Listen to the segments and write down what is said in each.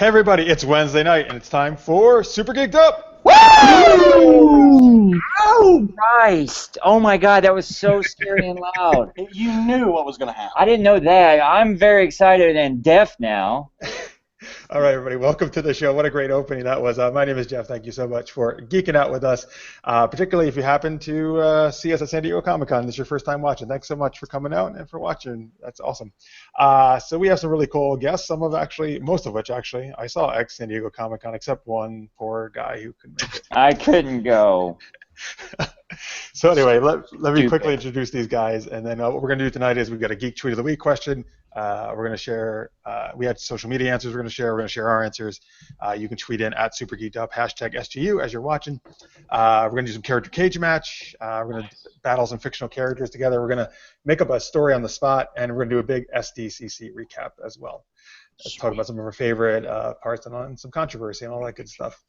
Hey everybody, it's Wednesday night and it's time for Super Geeked Up! Woo! Oh, Christ! Oh my God, that was so scary and loud. You knew what was going to happen. I didn't know that. I'm very excited and deaf now. All right, everybody, welcome to the show. What a great opening that was. My name is Jeff. Thank you so much for geeking out with us, particularly if you happen to see us at San Diego Comic-Con. This is your first time watching. Thanks so much for coming out and for watching. That's awesome. So we have some really cool guests, most of which I saw at San Diego Comic-Con, except one poor guy who couldn't make it. I couldn't go. So anyway, let me quickly introduce these guys, and then what we're going to do tonight is we've got a Geek Tweet of the Week question. We're going to share, we had social media answers we're going to share our answers. You can tweet in at SuperGeekedUp, hashtag SGU as you're watching. We're going to do some character cage match. We're going to battle some fictional characters together. We're going to make up a story on the spot, and we're going to do a big SDCC recap as well. Let's talk about some of our favorite parts and some controversy and all that good stuff.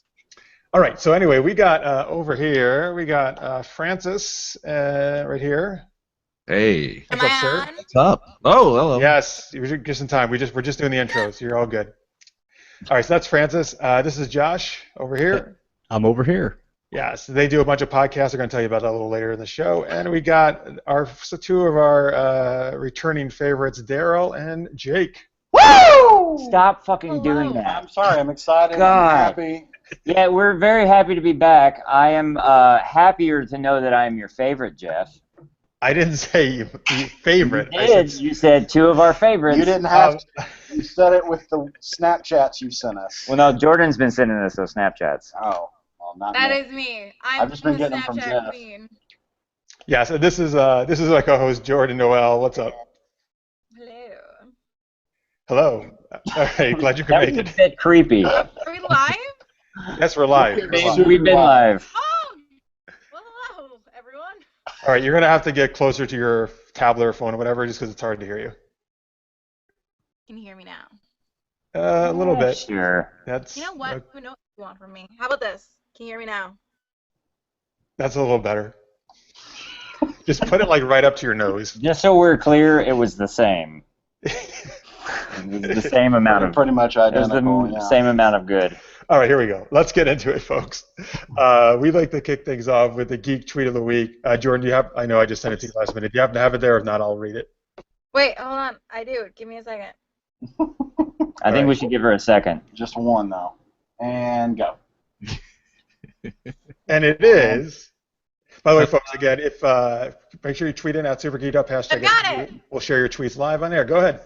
All right, so anyway, we got over here, we got Francis right here. Hey. What's up, sir? What's up? Oh, hello. Yes, you're just in time. We're just doing the intro, so you're all good. All right, so that's Francis. This is Josh over here. I'm over here. Yeah, so they do a bunch of podcasts. They're going to tell you about that a little later in the show. And we got two of our returning favorites, Daryl and Jake. Woo! Stop fucking doing that. I'm sorry. I'm excited. God. I'm happy. Yeah, we're very happy to be back. I am happier to know that I am your favorite, Jeff. I didn't say you favorite. You did. You said two of our favorites. You didn't have to. You said it with the Snapchats you sent us. Well, no, Jordan's been sending us those Snapchats. Oh, well, not That me. is me. I've just been the getting them from Snapchat Jeff. queen. Yeah, so this is my co-host Jordan Noel. What's up? Hello. Hello. All right, glad you could That make was it. a bit creepy. Are we live? Yes, we're live. We've been live. Oh! Well, hello, everyone. All right, you're going to have to get closer to your tablet or phone or whatever just because it's hard to hear you. Can you hear me now? A little bit. Sure. That's, You know what? Who knows what you want from me? How about this? Can you hear me now? That's a little better. Just put it like right up to your nose. Just so we're clear, it was the same. It was the same amount of. Pretty much It was identical. the same amount of good. All right, here we go. Let's get into it, folks. We'd like to kick things off with the Geek Tweet of the Week. Jordan, do you have? I know I just sent it to you last minute. Do you happen to have it there? If not, I'll read it. Wait, hold on. I do. Give me a second. I think we should give her a second. Just one, though. And go. And it is. By the way, folks, again, if make sure you tweet in at SuperGeekedUp, hashtag. I got it. We'll share your tweets live on air. Go ahead.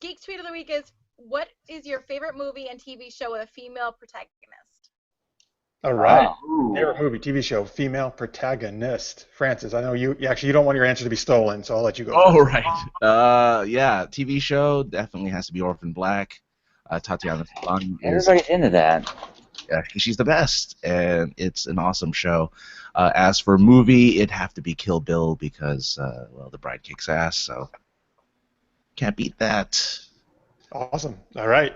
Geek Tweet of the Week is, what is your favorite movie and TV show with a female protagonist? All right. Wow. Favorite movie, TV show, female protagonist. Francis, I know you don't want your answer to be stolen, so I'll let you go. Oh, right. Yeah, TV show definitely has to be Orphan Black. Tatiana Maslany is, Everybody's into that. yeah, she's the best, and it's an awesome show. As for movie, it'd have to be Kill Bill because, well, the bride kicks ass, so can't beat that. Awesome. All right.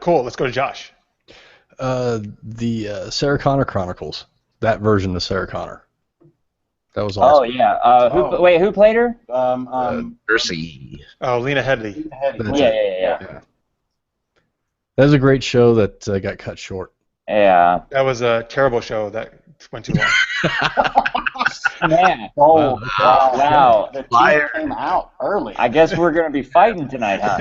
Cool. Let's go to Josh. The Sarah Connor Chronicles. That version of Sarah Connor. That was awesome. Oh yeah. Wait, who played her? Mercy. Oh, Lena Headey. That's Yeah, it. yeah. That was a great show that got cut short. Yeah. That was a terrible show that went too long. Man. Oh, Wow. The Liar. team came out early. I guess we're gonna be fighting tonight, huh?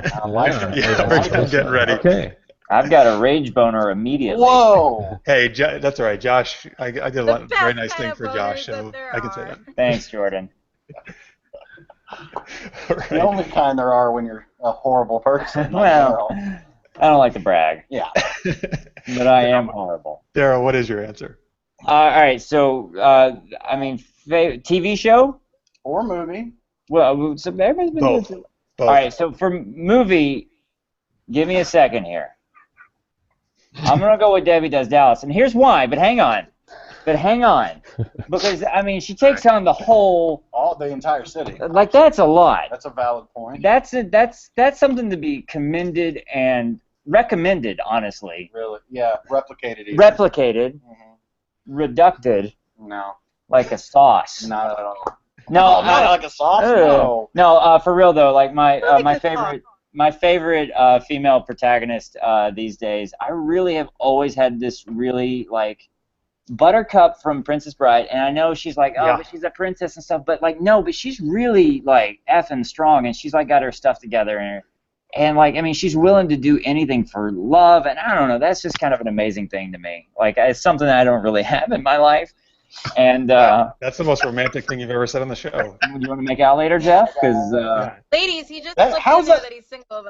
Yeah, we're getting ready. Okay. I've got a rage boner immediately. Whoa! Hey, that's all right, Josh. I did a lot, very nice best thing kind for of Josh, boners so that there I can say are. that. Thanks, Jordan. All The right. only kind there are when you're a horrible person. like Well, Daryl. I don't like to brag, Yeah. but I am horrible. Daryl, what is your answer? All right, so I mean, TV show. Or movie. Well, so everybody's been Both. doing- Both. All right, so for movie, give me a second here. I'm gonna go with Debbie Does Dallas, and here's why. But hang on, because I mean, she takes on the whole. The entire city. Like that's a lot. That's a valid point. That's something to be commended and recommended, honestly. Really? Yeah. Replicated. Even. Replicated, reducted No. like a sauce. Not at all. No, not like a sauce. Ew. No. No, for real though, like my Like my a favorite my favorite female protagonist these days, I really have always had this really, like, Buttercup from Princess Bride, and I know she's like, oh, Yeah. but she's a princess and stuff, but, like, no, but she's really, like, effing strong, and she's, like, got her stuff together, and like, I mean, she's willing to do anything for love, and I don't know, that's just kind of an amazing thing to me. Like, it's something that I don't really have in my life, and That's the most romantic thing you've ever said on the show. you want to make out later, Jeff? Because Yeah. Ladies, he just That- slipped how's in there that- that he's single.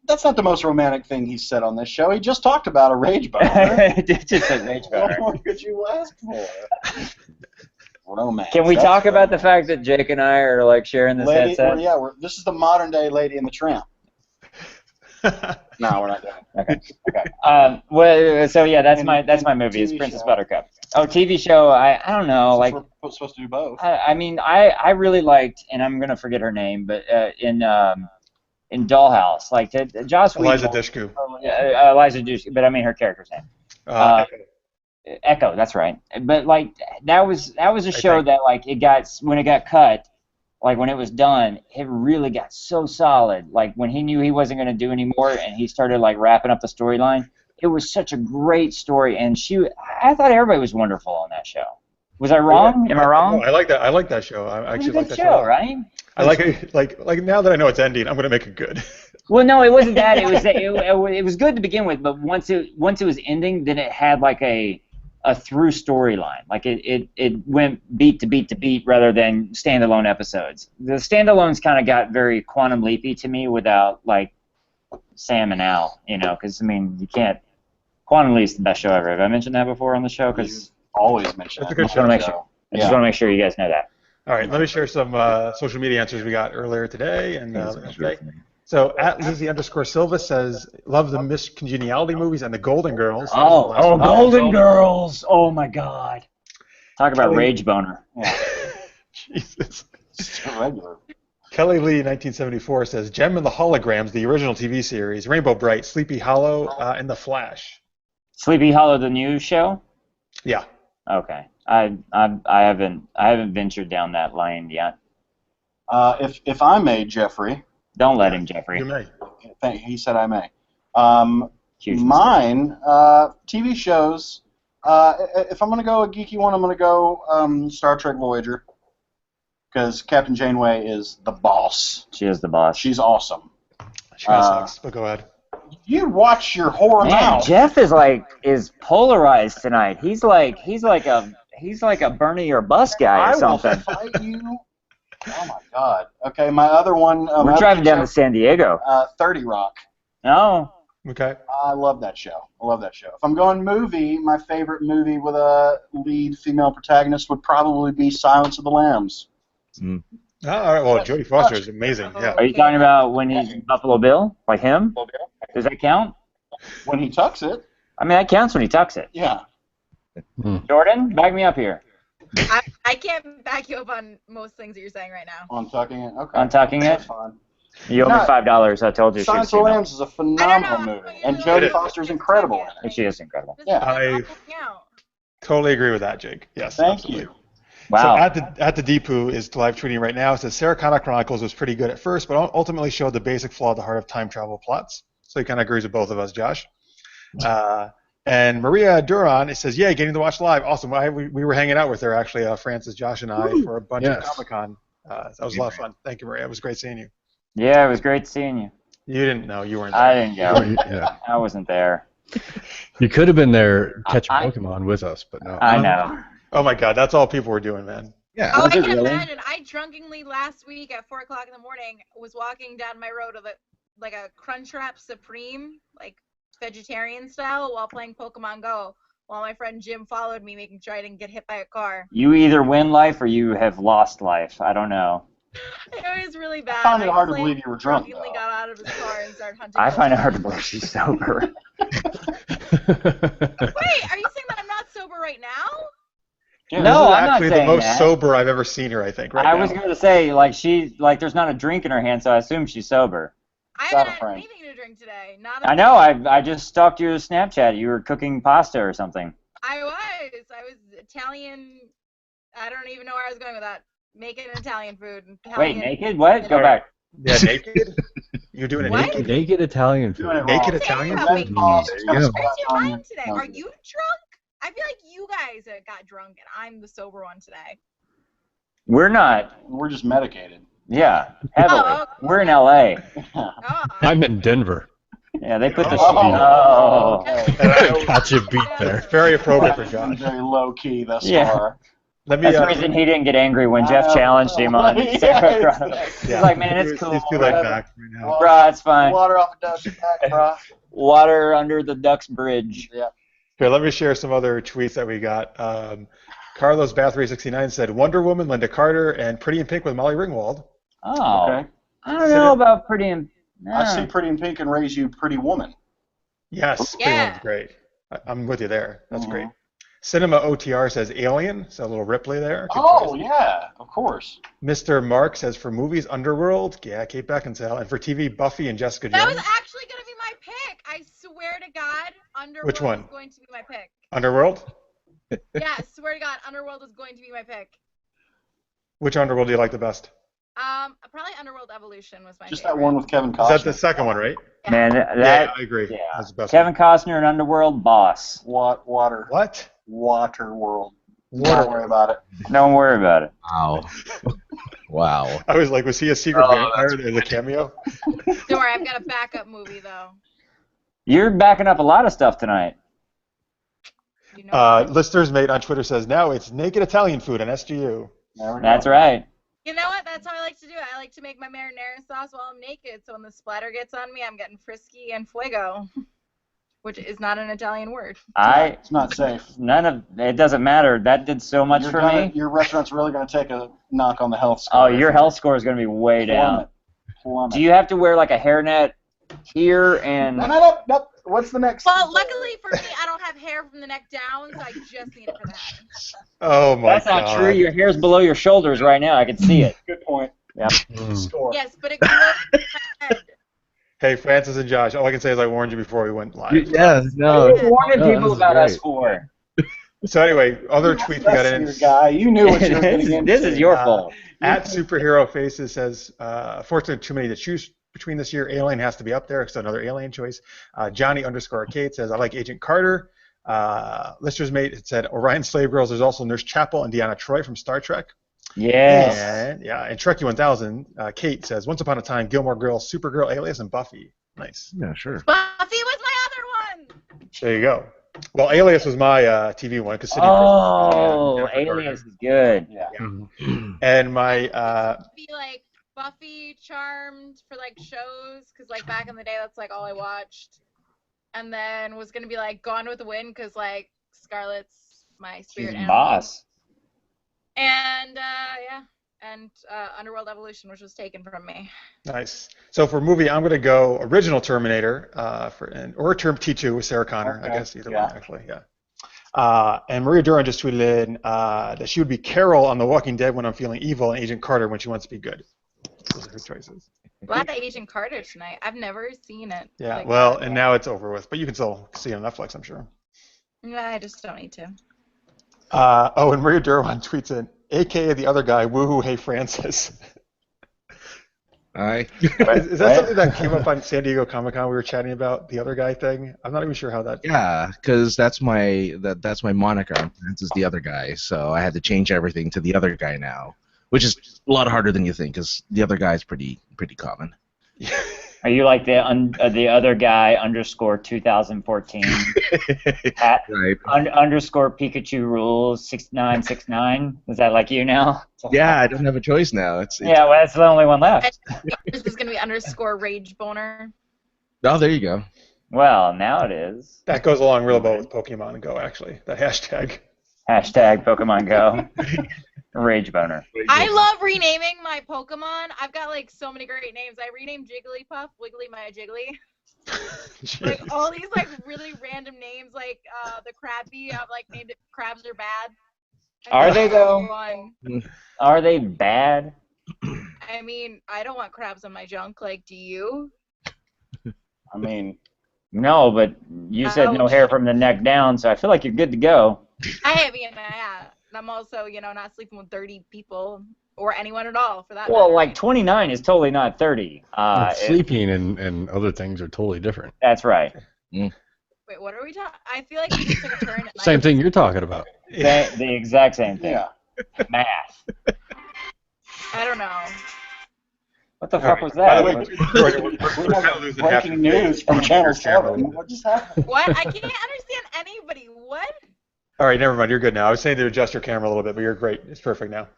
That's not the most romantic thing he said on this show. He just talked about a rage boner. it just a rage What boner. more could you ask for? Romance. Can we That's talk about the romance. fact that Jake and I are like sharing this Lady, headset? yeah, this is the modern day Lady and the Tramp. No, we're not doing it. Okay. Well, so yeah, that's And- my and movie. It's TV Princess show. Buttercup. Oh, TV show. I don't know. Since Like, we're supposed to do both. I mean, I really liked, and I'm gonna forget her name, but in Dollhouse, like Joss Eliza Whedon. Dushku. Eliza Dushku, but I mean her character's name. Echo, that's right. But like that was a show think. that like when it got cut, like when it was done, it really got so solid. Like when he knew he wasn't going to do anymore, and he started like wrapping up the storyline. It was such a great story, and I thought everybody was wonderful on that show. Was I wrong? Am I wrong? No, I like that. I like that show. I It was actually a like good that show, right? I like it. Like now that I know it's ending, I'm gonna make it good. Well, no, it wasn't that. It was it was good to begin with, but once it was ending, then it had like a through storyline. Like it went beat to beat to beat rather than standalone episodes. The standalones kind of got very Quantum Leapy to me without like Sam and Al, you know, because I mean you can't. Quantum Leap's the best show ever. Have I mentioned that before on the show? Because Always mention That's a that. good show. I just want to make sure you guys know that. All right, let me share some social media answers we got earlier today. And okay. So at Lizzie_Silva says, love the Miss Congeniality movies and the Golden Girls. Golden Girls! Oh my God! Talk about Kelly- rage boner. Jesus. It's regular. Kelly Lee 1974 says, Gem and the Holograms, the original TV series, Rainbow Bright, Sleepy Hollow, and The Flash. Sleepy Hollow, the new show. Yeah. Okay, I haven't ventured down that lane yet. If I may, Jeffrey. Don't let him, Jeffrey. You may. He said I may. Huge Mine, TV shows. If I'm going to go a geeky one, I'm going to go Star Trek Voyager. Because Captain Janeway is the boss. She is the boss. She's awesome. She kind of sucks, but go ahead. You watch your whore Man, mouth. Jeff is polarized tonight. He's like a Bernie or Bus guy or something. I will fight you. Oh my God. Okay, my other one. We're driving down to San Diego. 30 Rock. No. Okay. I love that show. If I'm going movie, my favorite movie with a lead female protagonist would probably be Silence of the Lambs. Oh, all right. Well, Jodie Foster is amazing. Yeah. Are you talking about when he's Buffalo Bill? Like him? Does that count? When he tucks it, I mean, that counts when he tucks it. yeah. Jordan, back me up here. I can't back you up on most things that you're saying right now. On tucking it? Okay. On tucking it? That's fine. You owe me $5. I told you she was Silence of the female. Lambs is a phenomenal movie, and Jodie Foster's incredible in it. And she is incredible. This Yeah. is like helping out. Totally agree with that, Jake. Yes. Thank absolutely. you. Wow. So at the Deepu is live tweeting right now. It says Sarah Connor Chronicles was pretty good at first, but ultimately showed the basic flaw at the heart of time travel plots. So he kind of agrees with both of us, Josh. And Maria Duran, it says, yeah, getting to watch live. Awesome. We were hanging out with her, actually, Francis, Josh, and I, for a bunch of Comic-Con. That was a lot of fun. Thank you, Maria. It was great seeing you. Yeah, it was great seeing you. You didn't know. You weren't there. I didn't go. Yeah. I wasn't there. You could have been there catching Pokemon with us, but no. I know. Oh, my God. That's all people were doing, man. Yeah. Oh, I Was it can really? imagine. I drunkenly last week at 4 o'clock in the morning was walking down my road with like a Crunchwrap Supreme, like vegetarian style, while playing Pokemon Go. While my friend Jim followed me, making sure I didn't get hit by a car. You either win life or you have lost life. I don't know. It was really bad. I find it hard to just, believe you were drunk, drunkenly though. got out of his car and started hunting. I find it Pokemon. hard to believe she's sober. Wait, are you saying that I'm not sober right now? This No, is I'm not actually the saying most that. sober I've ever seen her, I think, right I now. was going to say, like there's not a drink in her hand, so I assume she's sober. I Got haven't it, had Frank. anything to drink today. Not a I know. I just stalked your Snapchat. You were cooking pasta or something. I was Italian. I don't even know where I was going with that. Making Italian food. Wait, naked? What? Go back. Yeah, naked? You You're doing it What? naked? Naked Italian Doing it food. wrong. Naked Italian Damn, food? wait, Oh, There it's you got a go. splat What's your on mind you. today? No, Are you drunk? I feel like you guys got drunk and I'm the sober one today. We're not. We're just medicated. Yeah, heavily. Oh, okay. We're in LA. Oh. I'm in Denver. Yeah, they put the. Oh. Oh. Got you beat there. Very appropriate for It's been Josh. very low key thus Yeah. far. Let me. That's the reason he didn't get angry when Jeff challenged him on Yeah, Sarah it's- Cross. He's yeah, like, man, it's he's cool. too laid Whatever. back right now. Bruh, it's fine. Water off a duck's back, bruh. Water under the Ducks Bridge. Yeah. Here, let me share some other tweets that we got. Carlos Bath369 said Wonder Woman, Linda Carter, and Pretty in Pink with Molly Ringwald. Oh. Okay. I don't know about Pretty in... I see Pretty in Pink and raise you Pretty Woman. Yes, Pretty Yeah. Woman's great. I'm with you there. That's Mhm. great. Cinema OTR says Alien, so a little Ripley there. Good Oh, choice. yeah, of course. Mr. Mark says for movies, Underworld, yeah, Kate Beckinsale, and for TV, Buffy and Jessica That Jones. was actually going to be my pick. I swear to God, Underworld Which one? is going to be my pick. Underworld? Yeah, I swear to God, Underworld is going to be my pick. Which Underworld do you like the best? Probably Underworld Evolution was my Just favorite. that one with Kevin Costner. Is that the second one, right? Man, Yeah, that... I agree. yeah. That's the best Kevin Costner in Underworld, boss. Water. one. What? Water World. Water Don't worry about it. Don't worry about it. Wow. Wow. I was like, was he a secret Oh, vampire in the cameo? Don't worry, I've got a backup movie though. You're backing up a lot of stuff tonight. You know Listeners Mate on Twitter says now it's naked Italian food on SGU. There we go. That's right. You know what? That's how I like to do it. I like to make my marinara sauce while I'm naked, so when the splatter gets on me, I'm getting frisky and fuego, which is not an Italian word. It's not safe. None of it doesn't matter. That did so much for me. Your restaurant's really going to take a knock on the health score. Oh, your health score is going to be way down. Plummet. Do you have to wear like a hairnet here and? No. What's the next? Well, luckily for me, I don't have hair from the neck down, so I just need it for that. Oh my That's god. not true. Your hair's below your shoulders right now. I can see it. Good point. Yep. Score. Yes, but it grew up in my head. Hey, Francis and Josh, all I can say is I warned you before we went live. Yeah, no. What are you warning No, people this is about us great. for? So anyway, other tweets we got That's in. your guy. You knew what you were getting into. This is your fault. At Superhero Faces says, fortunately too many to choose between this year. Alien has to be up there, so another Alien choice. Johnny_Arcade says, I like Agent Carter. Lister's Mate had said, Orion Slave Girls. There's also Nurse Chapel and Deanna Troi from Star Trek. Yes. And Trekkie 1000, Kate says, Once Upon a Time, Gilmore Girls, Supergirl, Alias, and Buffy. Nice. Yeah, sure. Buffy was my other one. There you go. Well, Alias was my TV one because Oh, Alias is good. Yeah. And my Be like Buffy, Charmed for like shows, because like back in the day, that's like all I watched. And then was gonna be like Gone with the Wind, because like Scarlett's my spirit She's animal. boss. And Underworld Evolution, which was taken from me. nice. So for movie, I'm gonna go original Terminator or Term T2 with Sarah Connor. Okay. I guess either one actually. Yeah. And Maria Duran just tweeted in that she would be Carol on The Walking Dead when I'm feeling evil, and Agent Carter when she wants to be good. Those are her choices. A lot of Agent Carter tonight. I've never seen it. Yeah. Like, Well, and now it's over with, but you can still see it on Netflix, I'm sure. I just don't need to. And Maria Duran tweets in, AKA the other guy, woohoo, hey Francis. Aye. Is that something that came up on San Diego Comic-Con we were chatting about, the other guy thing? I'm not even sure how that... Yeah, because that's my moniker. Francis is the other guy, so I had to change everything to the other guy now, which is a lot harder than you think, because the other guy is pretty common. Are you like the other guy _2014 at Right. underscore Pikachu rules 6969? Is that like you now? Yeah, I don't have a choice now. It's Yeah, well, that's the only one left. This is gonna be _Rage Boner. Oh, there you go. Well, now it is. That goes along real well with Pokemon Go, actually, that hashtag. Hashtag Pokemon Go. Rage boner. I love renaming my Pokemon. I've got like so many great names. I renamed Jigglypuff, Wiggly my Jiggly. Like all these like really random names, like the Krabby. I've like named it Crabs Are Bad. Are they though? One. Are they bad? I mean, I don't want crabs on my junk. Like, do you? I mean, no, but you said no Ouch. hair from the neck down, so I feel like you're good to go. I have, and I'm also, not sleeping with dirty people. or anyone at all for that Well, matter. like 29 is totally not 30. Sleeping and other things are totally different. That's right. Wait, what are we talking? I feel like we just took a turn. And Same thing you're talking about. The exact same thing. Yeah. Math. I don't know. What the fuck was By that? the way, Jordan, we're kind of losing half Breaking your news from Channel camera. 7. What just happened? What? I can't understand anybody. What? All right, never mind. You're good now. I was saying to adjust your camera a little bit, but you're great. It's perfect now.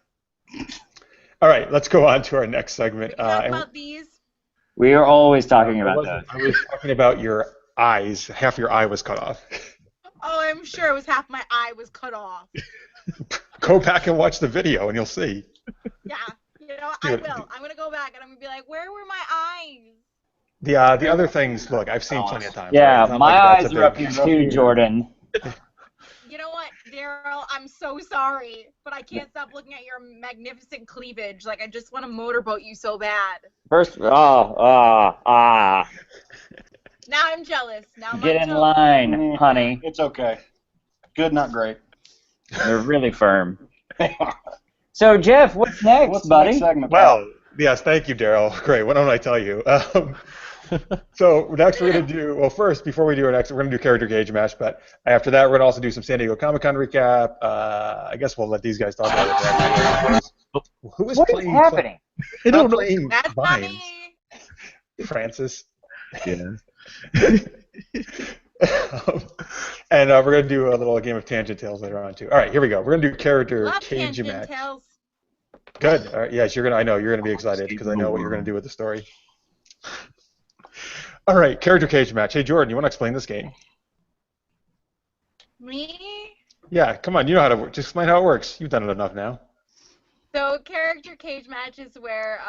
All right, let's go on to our next segment. We talk about these. We are always talking about those. I was talking about your eyes. Half your eye was cut off. Oh, I'm sure it was half my eye was cut off. Go back and watch the video, and you'll see. Yeah, you know, I will. I'm gonna go back and I'm gonna be like, where were my eyes? The other things, look, I've seen plenty of times. Yeah, right? It's not my like that's eyes a are up big- here too, Jordan. You know what, Daryl? I'm so sorry, but I can't stop looking at your magnificent cleavage. Like, I just want to motorboat you so bad. First, Now I'm jealous. Now I'm get in jealous. line, honey. It's okay. Good, not great. They're really firm. So, Jeff, what's next, What's the buddy? next segment? Pal? Well, yes, thank you, Daryl. Great. What don't I tell you? So next we're going to do, well, first, before we do our next, we're going to do character cage match, but after that, we're going to also do some San Diego Comic-Con recap. I guess we'll let these guys talk about it. Who is What is playing? happening? I don't know. Playing That's not Vines? me. Francis. Yeah. And we're going to do a little game of Tangent Tales later on, too. All right, here we go. We're going to do character Love cage tangent match. tales. Good. All right, yes, I know you're going to be excited because I know what you're going to do with the story. All right, character cage match. Hey, Jordan, you want to explain this game? Me? Yeah, come on. You know how to work. Just explain how it works. You've done it enough now. So character cage match is where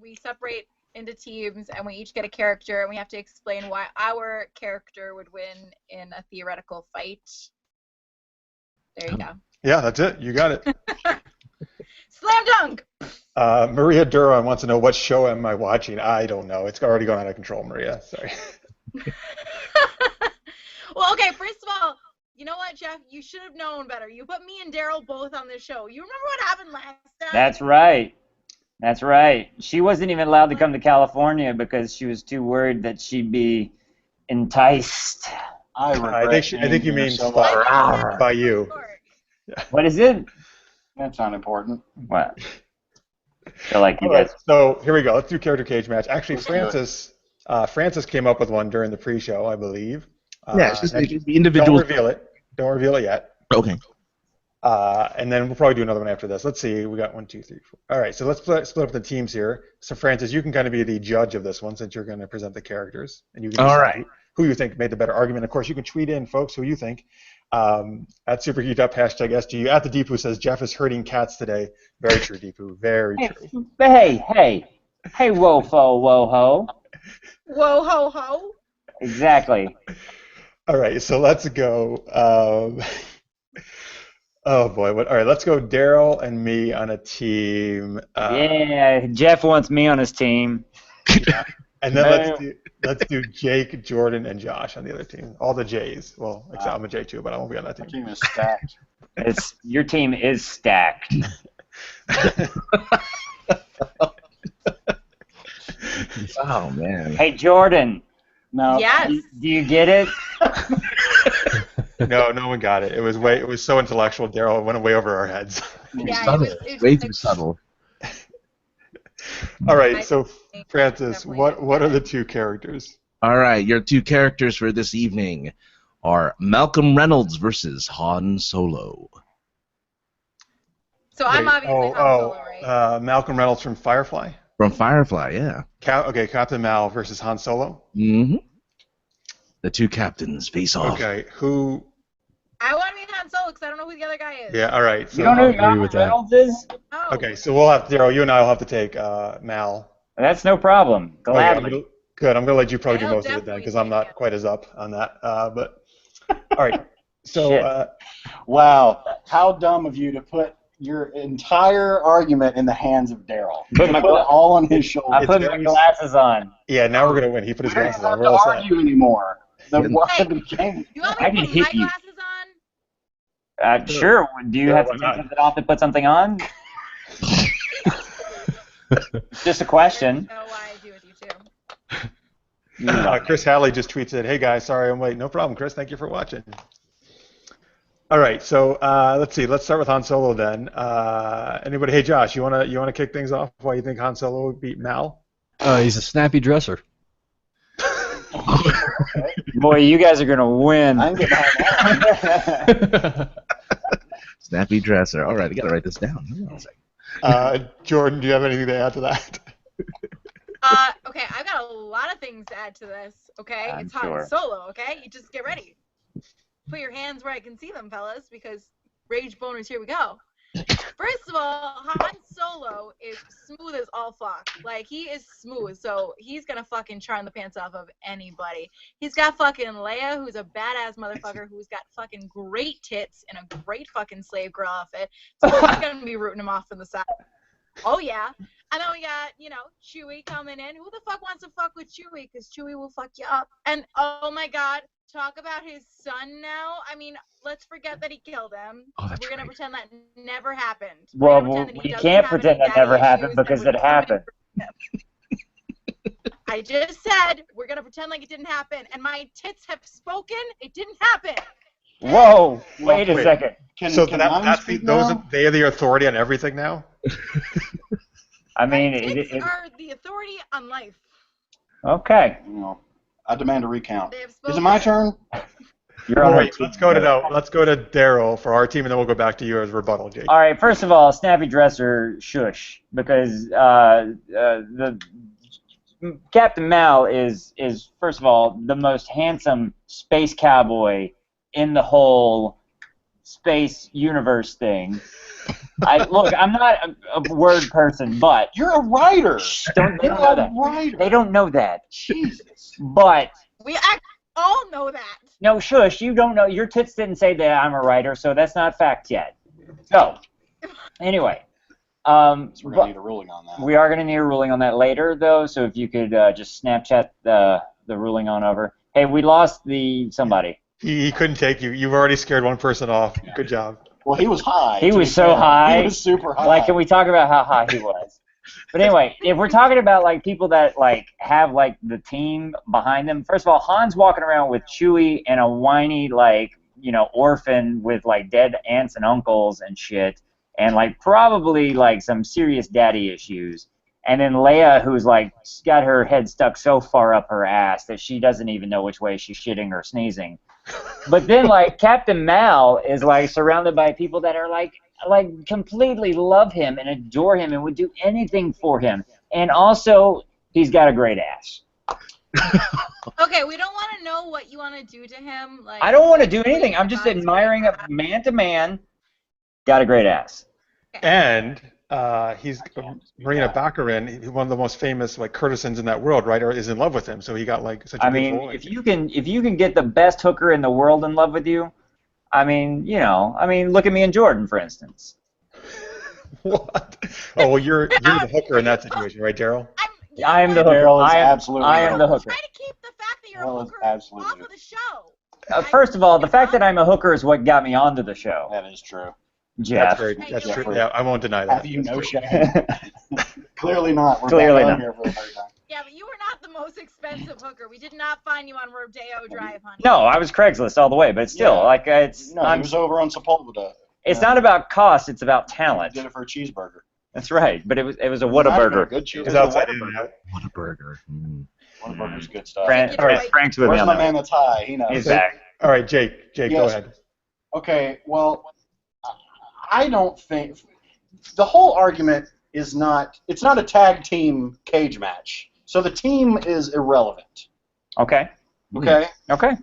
we separate into teams and we each get a character and we have to explain why our character would win in a theoretical fight. There you go. Yeah, that's it. You got it. Slam dunk! Maria Duran wants to know, what show am I watching? I don't know. It's already gone out of control, Maria. Sorry. Well, okay, first of all, you know what, Jeff? You should have known better. You put me and Daryl both on this show. You remember what happened last time? That's right. That's right. She wasn't even allowed to come to California because she was too worried that she'd be enticed. I think you mean so stalked by you. What is it? That's not important. What? Feel like you All right, guys. so here we go. Let's do character cage match. Actually, Let's do it. Francis came up with one during the pre-show, I believe. Yeah, it's just and the individual. Don't reveal it. Don't reveal it yet. Okay. And then we'll probably do another one after this. Let's see. We got 1, 2, 3, 4. All right. So let's split up the teams here. So Francis, you can kind of be the judge of this one since you're going to present the characters, and you can All decide right. who you think made the better argument. Of course, you can tweet in, folks, who you think. At Super Geeked Up, hashtag SGU. At the Deepu says Jeff is hurting cats today. Very true, Deepu. Very true. Hey, whoa, fo, whoa, ho. Whoa, ho, ho. Exactly. All right. So let's go. Oh boy. All right. Let's go. Daryl and me on a team. Yeah, Jeff wants me on his team. And then let's do Jake, Jordan, and Josh on the other team. All the J's. Well, except I'm a J too, but I won't be on that My team. team is stacked. Your team is stacked. Oh man. Hey, Jordan, No. Yes. do you get it? No, no one got it. It was so intellectual, Daryl. It went way over our heads. Yeah, Subtle. it was Way like- too subtle. All right. So Francis, Definitely what are the two characters? All right, your two characters for this evening are Malcolm Reynolds versus Han Solo. So I'm Wait, obviously Han Solo, right? Malcolm Reynolds from Firefly. From Firefly, yeah. Okay, Captain Mal versus Han Solo. Mm-hmm. The two captains face off. Okay, who? I want to be Han Solo because I don't know who the other guy is. Yeah, all right. So, You don't know who agree Malcolm with that. Reynolds is? Oh. Okay, so we'll have Daryl. You and I will have to take Mal. That's no problem. Okay, Gladly. good. I'm gonna let you probably do I'll most of it then definitely because I'm take not it. quite as up on that. But all right. So Shit. Wow. How dumb of you to put your entire argument in the hands of Daryl. Put my Put it all on his I shoulders. put my glasses on. yeah, now we're gonna win. He put his We don't glasses on. have We're to all set. argue anymore. The Yeah. game. You want I me can to put hit my you. glasses on? Sure. Do you Sure, have why to take not? something off to put something on? Just a question. I know why I do with you too. Chris Halley just tweeted, "Hey guys, sorry I'm late." No problem, Chris. Thank you for watching. All right, so let's see. Let's start with Han Solo then. Anybody? Hey Josh, you wanna kick things off? Why you think Han Solo beat Mal? He's a snappy dresser. Boy, you guys are gonna win. I'm getting behind that. Snappy dresser. All right, I gotta write this down. Hold on a second. Jordan, do you have anything to add to that? Okay, I've got a lot of things to add to this. Okay, I'm it's Han sure. Solo. Okay, you just get ready. Put your hands where I can see them, fellas, because rage boners. Here we go. First of all, Han Solo is smooth as all fuck. Like, he is smooth, so he's gonna fucking charm the pants off of anybody. He's got fucking Leia, who's a badass motherfucker, who's got fucking great tits and a great fucking slave girl outfit. So he's gonna be rooting him off from the side. Oh yeah. And then we got, Chewie coming in. Who the fuck wants to fuck with Chewie? Because Chewie will fuck you up. And oh my god, talk about his son now. I mean, let's forget that he killed him. Oh, that's We're gonna right. pretend that never happened. Well, we can't pretend that never happened because it happened. I just said we're gonna pretend like it didn't happen, and my tits have spoken. It didn't happen. Whoa! Wait a second. Can That's they are the authority on everything now. I mean, My tits are the authority on life. Okay. I demand a recount. They have Is spoken. it my turn? You're on Wait, let's go to Daryl for our team, and then we'll go back to you as rebuttal, Jake. All right. First of all, snappy dresser, shush, because the Captain Mal is first of all the most handsome space cowboy in the whole space universe thing. Look, I'm not a word person, but You're a writer. they don't know that. Writer. They don't know that. Jesus. But We all know that. no, shush, you don't know. Your tits didn't say that I'm a writer, so that's not fact yet. So, anyway. So we're going to need a ruling on that. We are going to need a ruling on that later, though, so if you could just Snapchat the ruling on over. Hey, we lost somebody. He couldn't take you. You've already scared one person off. Good job. Well, he was high. He to was be so fair. high. He was super high. Like, can we talk about how high he was? But anyway, if we're talking about, like, people that, like, have, like, the team behind them, first of all, Han's walking around with Chewie and a whiny, like, orphan with, like, dead aunts and uncles and shit, and, like, probably, like, some serious daddy issues. And then Leia, who's, like, got her head stuck so far up her ass that she doesn't even know which way she's shitting or sneezing. But then, like, Captain Mal is, like, surrounded by people that are, like completely love him and adore him and would do anything for him. And also, he's got a great ass. Okay, we don't want to know what you want to do to him. Like, I don't want to do anything. I'm just admiring a man-to-man. Got a great ass. And he's Marina Baccarin, one of the most famous like courtesans in that world, right? Or is in love with him. So he got like such a beautiful. If you can get the best hooker in the world in love with you, look at me and Jordan, for instance. What? Oh well, you're the hooker in that situation, right, Daryl? I am the hooker. Daryl is absolutely I am the hooker. Try to keep the fact that you're Daryl a is hooker absolutely off of the show. First of all, the fact that I'm a hooker is what got me onto the show. That is true. Jeff. That's true. Yeah, I won't deny that. Have you no shame? Clearly not. We're Clearly back on not. here for the third time. Yeah, but you were not the most expensive hooker. We did not find you on Rodeo Drive, honey. No, I was Craigslist all the way, but still, Yeah. He was over on Sepulveda. It's not about cost; it's about talent. Did it for a cheeseburger. That's right, but it was a It's not even a Whataburger. good cheese. It was outside in there. What a burger. Whataburger's good stuff. Frank's with me Where's on my that. man that's high? He knows. He's back. All right, Jake, go Yes. ahead. Okay, well, I don't think the whole argument is not. It's not a tag team cage match, so the team is irrelevant. Okay. Okay. Okay.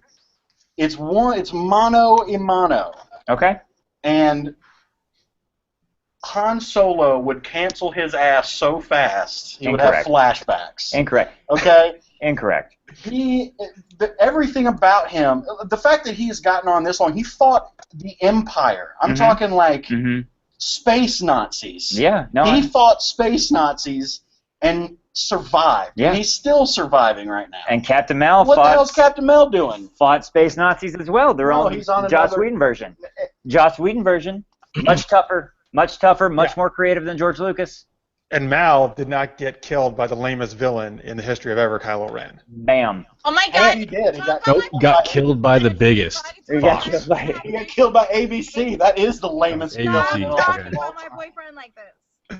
It's mono a mono, Okay. and Han Solo would cancel his ass so fast he would have Incorrect. flashbacks. Incorrect. Okay. Incorrect. Everything about him, the fact that he's gotten on this long, he fought the Empire. I'm Mhm. talking like Mm-hmm. space Nazis. Yeah. No. He fought space Nazis and survived. Yeah. And he's still surviving right now. And Captain Mal What the hell's Captain Mel doing? fought space Nazis as well. They're No, on he's on Joss another- Whedon version. Joss Whedon version. Much tougher, much more creative than George Lucas. And Mal did not get killed by the lamest villain in the history of ever, Kylo Ren. Bam. Oh my God! He did. He got, Nope, got killed by the biggest. He got boss. killed by- he got killed by ABC. That is the lamest ABC. villain. Stop in all talking of about all my time. boyfriend like this.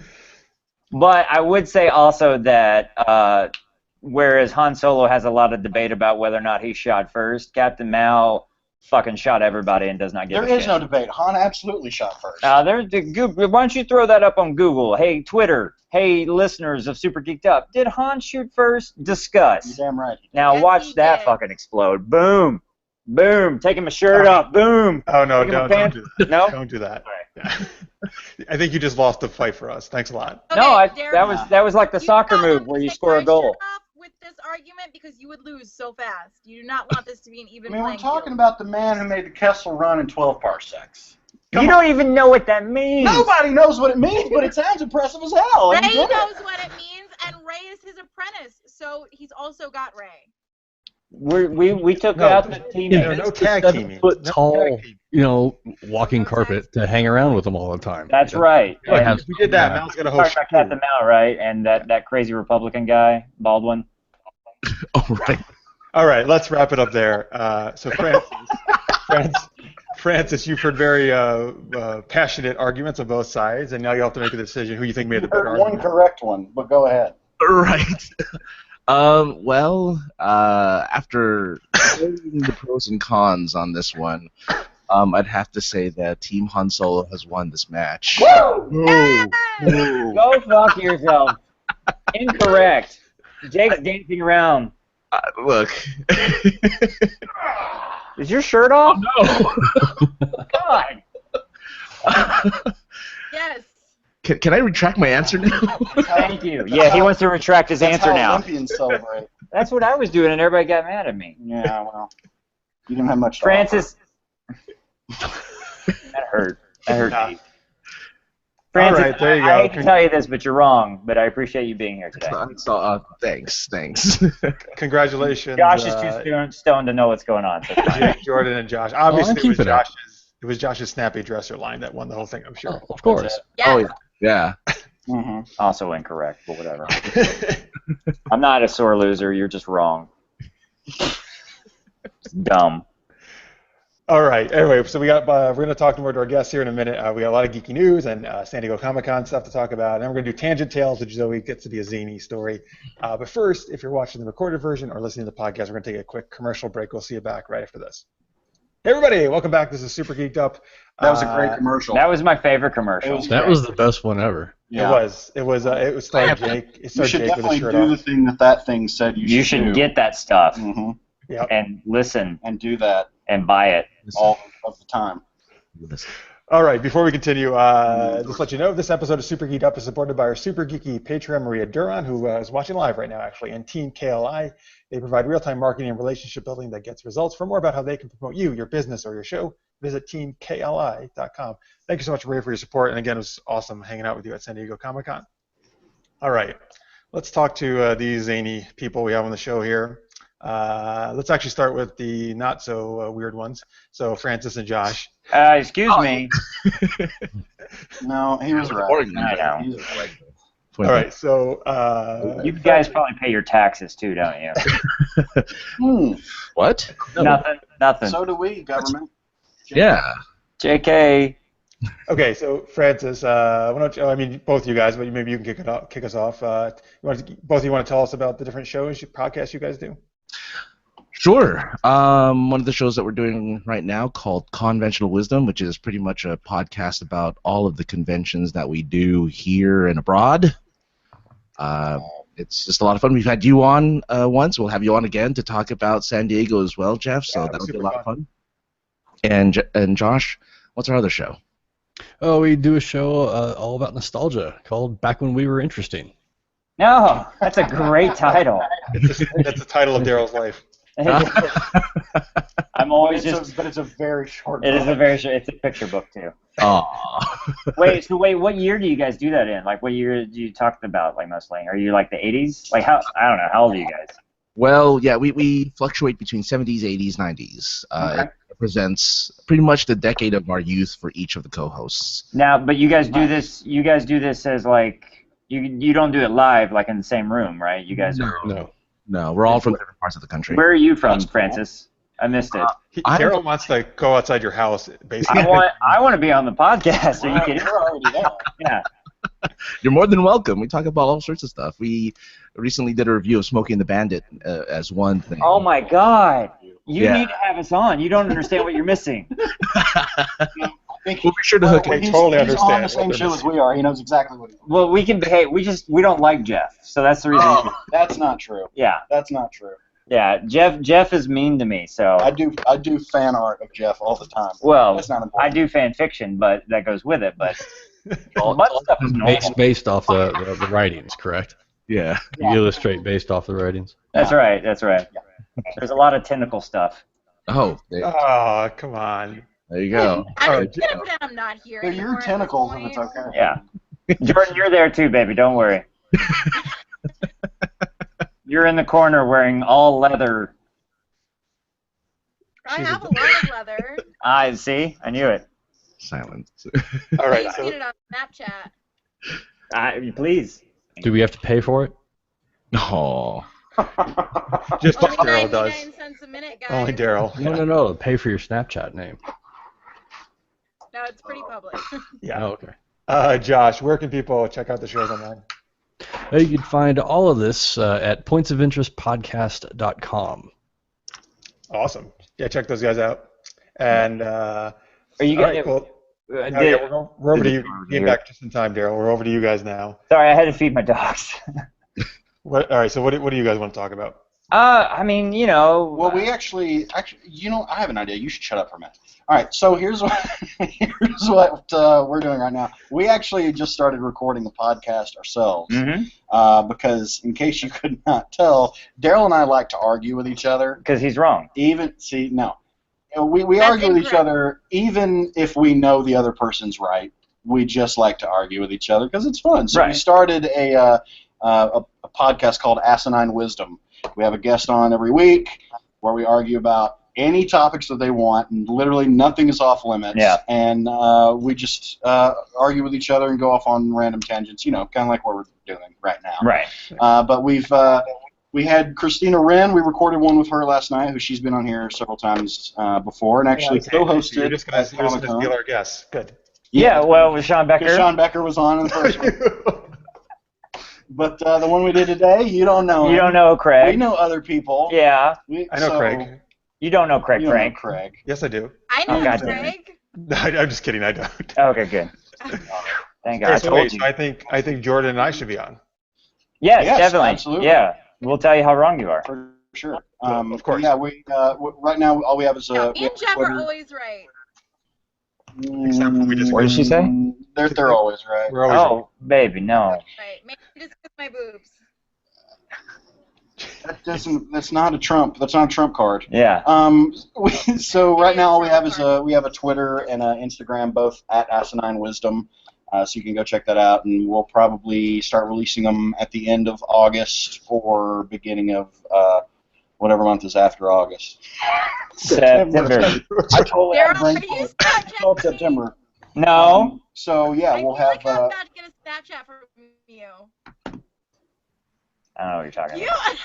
But I would say also that whereas Han Solo has a lot of debate about whether or not he shot first, Captain Mal fucking shot everybody and does not give There a is shit. no debate. Han absolutely shot first. Why don't you throw that up on Google? Hey, Twitter. Hey, listeners of Super Geeked Up. Did Han shoot first? Discuss. You're damn right. Now Yes, watch he that did. fucking explode. Boom. Boom. Taking my shirt off. Boom. Oh no, Taking my don't pants- do that. No? Don't do that. All right. Yeah. I think you just lost the fight for us. Thanks a lot. Okay, No, Daryl, that was like the you soccer do not move want where to you take score a my goal. shirt off with this argument because you would lose so fast. You do not want this to be an I even mean, we're playing talking field. about the man who made the Kessel Run in 12 parsecs. You don't even know what that means. Nobody knows what it means, but it sounds impressive as hell. Ray and he did it. knows what it means, and Ray is his apprentice, so he's also got Ray. We took No, out the there team. are no tag teaming. 7-foot No tall, tag walking No carpet to hang around with them all the time. That's right. teaming. And If we did that, Mal's got a talking host. about Captain Mal, right? And that crazy Republican guy, Baldwin. Oh, right. All right, let's wrap it up there. So Francis, you've heard very passionate arguments on both sides, and now you have to make a decision who you think made the better Heard one argument. correct one, but go ahead. Right. After weighing the pros and cons on this one, I'd have to say that Team Han Solo has won this match. Go fuck yourself. Incorrect. Jake's dancing around. Look. Is your shirt off? No. God. Yes. Can I retract my answer now? Thank you. Yeah, he wants to retract his That's answer how now. Olympians celebrate. That's what I was doing, and everybody got mad at me. Yeah, well, you didn't have much to Francis. That hurt. That hurt Yeah. deep. Francis, All right, there you I go. hate to tell you this, but you're wrong. But I appreciate you being here today. Thanks. Congratulations. Josh is too stoned to know what's going on. So it's fine. Jake, Jordan, and Josh. Obviously, keep it up. It was Josh's snappy dresser line that won the whole thing, I'm sure. Oh, of course. Yes. Oh, yeah. Mm-hmm. Also incorrect, but whatever. I'm not a sore loser. You're just wrong. It's dumb. All right. Anyway, so we're going to talk more to our guests here in a minute. We got a lot of geeky news and San Diego Comic-Con stuff to talk about. And then we're going to do Tangent Tales, which always gets to be a zany story. But first, if you're watching the recorded version or listening to the podcast, we're going to take a quick commercial break. We'll see you back right after this. Hey, everybody. Welcome back. This is Super Geeked Up. That was a great commercial. That was my favorite commercial. That was the best one ever. It was starring Jake. It You starred should Jake with his definitely shirt do the off. thing that thing said you should do. get that stuff Mm-hmm. Yep. and listen And do that and buy it. all of the time. All right, before we continue, just let you know, this episode of Super Geeked Up is supported by our super geeky Patreon, Maria Duran, who is watching live right now, actually, and Team KLI. They provide real-time marketing and relationship building that gets results. For more about how they can promote you, your business, or your show, visit teamkli.com. Thank you so much, Maria, for your support. And again, it was awesome hanging out with you at San Diego Comic-Con. All right, let's talk to these zany people we have on the show here. Let's actually start with the not-so-weird ones. So, Francis and Josh. Excuse me. No, he was right. I know. He was right. All right, so You guys probably pay your taxes too, don't you? What? Nothing. So do we, government. Yeah. JK. Okay, so Francis, why don't you, I mean, both you guys, but maybe you can kick us off. Both of you want to tell us about the different podcasts you guys do? Sure. One of the shows that we're doing right now called Conventional Wisdom, which is pretty much a podcast about all of the conventions that we do here and abroad. It's just a lot of fun. We've had you on once. We'll have you on again to talk about San Diego as well, Jeff. So that'll be a lot of fun. And Josh, what's our other show? Oh, we do a show all about nostalgia called Back When We Were Interesting. No, that's a great title. That's the title of Daryl's life. I'm always But it's a very short. It is a very short. It's a picture book too. Oh. Wait, what year do you guys do that in? Like, what year do you talk about, like, mostly? Are you like the 80s? Like, I don't know. How old are you guys? Well, yeah, we fluctuate between 70s, 80s, 90s. Okay. It represents pretty much the decade of our youth for each of the co-hosts. Now, but you guys do this. You guys do this as like You don't do it live like in the same room, right? You guys are. No. We're all from different parts of the country. Where are you from, That's cool. Francis? I missed it. Daryl wants to go outside your house, basically. I want to be on the podcast. Are you kidding? You're already there. Yeah. You're more than welcome. We talk about all sorts of stuff. We recently did a review of Smokey and the Bandit as one thing. Oh my God! You Yeah. need to have us on. You don't understand what you're missing. We'll be sure to hook it. He's totally on understand the same what they're show as we are. He knows exactly what he's doing. Well, we can behave. We don't like Jeff, so that's the reason. That's not true. Yeah. That's not true. Yeah. Jeff is mean to me, so. I do fan art of Jeff all the time. Well, That's not I important. do fan fiction, but that goes with it. But much stuff is normal. Based off the writings, correct? Yeah. You illustrate based off the writings. That's right. That's right. There's a lot of tentacle stuff. Oh, Oh, come on. there you go. I'm gonna pretend I'm not here. They're anymore your at this tentacles, and point. it's okay. Yeah. Jordan, you're there too, baby. Don't worry. You're in the corner wearing all leather. I have a lot of leather. I see. I knew it. Silence. All right. I've So, seen it on Snapchat. Please. Do we have to pay for it? Oh. just like Only Daryl does. 99 cents a minute, guys. Only Daryl. No. Pay for your Snapchat name. No, it's pretty public. Yeah. Oh, okay. Josh, where can people check out the shows online? You can find all of this at pointsofinterestpodcast.com. Awesome. Yeah, check those guys out. And Are you all getting right, cool. it? Now, yeah, we're over to you. Came back just in time, Daryl. We're over to you guys now. Sorry, I had to feed my dogs. All right. So what do you guys want to talk about? I mean, Well, we actually, I have an idea. You should shut up for a minute. All right, so here's what we're doing right now. We actually just started recording the podcast ourselves because, in case you could not tell, Daryl and I like to argue with each other. Because he's wrong. We argue with each other even if we know the other person's right. We just like to argue with each other because it's fun. So we started a podcast called Asinine Wisdom. We have a guest on every week where we argue about any topics that they want, and literally nothing is off limits. Yeah. And we just argue with each other and go off on random tangents, kind of like what we're doing right now. Right. But we had Christina Wren. We recorded one with her last night, who she's been on here several times before, and actually co-hosted. You're just going to steal our guests. Good. Yeah, well, with Sean Becker. Because Sean Becker was on in the first one. But the one we did today, you don't know. You don't know Craig. We know other people. Yeah. I know Craig. You don't know Craig, You don't know Frank. Craig. Yes, I do. I know God Craig. No, I'm just kidding. I don't. Okay, good. Thank God. Okay, I so told wait, you. so I think Jordan and I should be on. Yes, Yes, definitely. absolutely. Yeah. We'll tell you how wrong you are. For sure. Of course. Yeah, we right now all we have is No, we me have and Jeff Twitter. are always right. Except when we disagree. What did she say? They're always right. We're always Oh, baby, no. Right. Maybe just with my boobs. That's not a Trump. That's not a Trump card. Yeah. So right now all we have is we have a Twitter and an Instagram, both at Asinine Wisdom. So you can go check that out, and we'll probably start releasing them at the end of August or beginning of whatever month is after August. September. I totally Daryl, brain are you fart. Snapchatting me? September. No. So yeah, I we'll feel have. like I'm about to get a Snapchat from you. I don't know what you're talking You? about.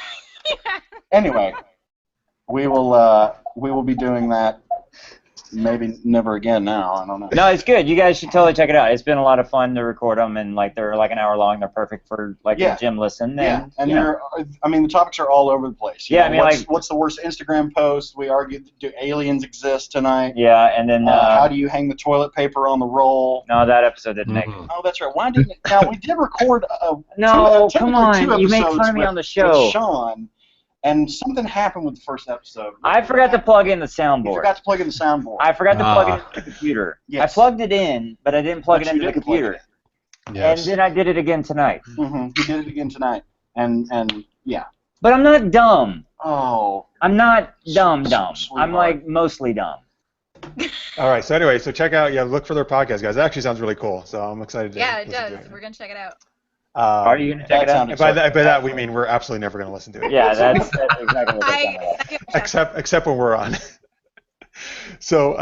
Anyway, we will be doing that. Maybe never again now. I don't know. No, it's good. You guys should totally check it out. It's been a lot of fun to record them, and they're like an hour long. They're perfect for Yeah. a gym listen. Yeah, and you know. the topics are all over the place. You Yeah, know, I mean, what's the worst Instagram post? We argued, do aliens exist tonight? Yeah, and then How do you hang the toilet paper on the roll? no, that episode didn't make it. Oh, that's right. Why didn't it? Now, we did record No, two come on. You make episodes fun of me with- on the show. with Sean, and something happened with the first episode. I forgot to plug in the You soundboard. forgot to plug in the soundboard. I forgot to plug it into the computer. Yes. I plugged it in, but I didn't plug But it you into the didn't plug computer. it Yes. And then I did it again tonight. You did it again tonight, and yeah. But I'm not dumb. Oh. I'm not dumb. I'm Sweetheart. like mostly dumb. All right. So anyway, check out. Yeah, look for their podcast, guys. It actually sounds really cool. So I'm excited to. Yeah, it listen to does. We're gonna check it out. Are you going to check it out? And by that we mean we're absolutely never going to listen to it. Yeah, that's exactly what they're talking about. I give Jeff. Except when we're on. So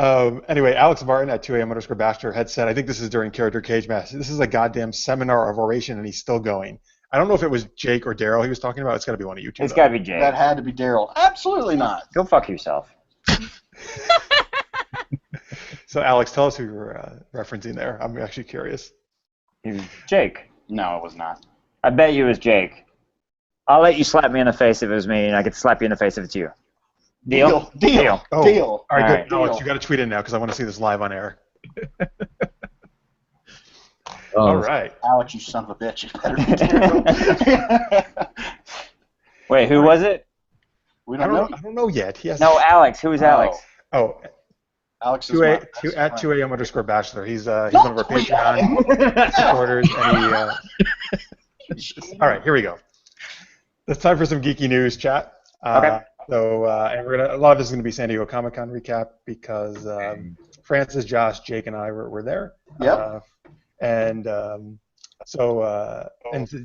anyway, Alex Martin at 2am_Bachelor had said, I think this is during Character Cage Match, this is a goddamn seminar of oration, and he's still going. I don't know if it was Jake or Daryl he was talking about. It's got to be one of you two. It's got to be Jake. That had to be Daryl. Absolutely not. Go fuck yourself. So Alex, tell us who you're referencing there. I'm actually curious. It was Jake. No, it was not. I bet you it was Jake. I'll let you slap me in the face if it was me, and I get to slap you in the face if it's you. Deal? Deal. Oh, Deal. All right, good. Deal. Alex, you got to tweet in now because I want to see this live on air. Oh, All right. Alex, you son of a bitch. You better be Daryl. Wait, who was it? We I don't know. don't know yet. He has No, Alex. Who was Alex? Oh, Alex is at my- 2am_Bachelor. He's one of our Patreon supporters, and he. All right, here we go. It's time for some geeky news, chat. Okay. So, and a lot of this is going to be San Diego Comic-Con recap because Francis, Josh, Jake, and I were there. Yep. And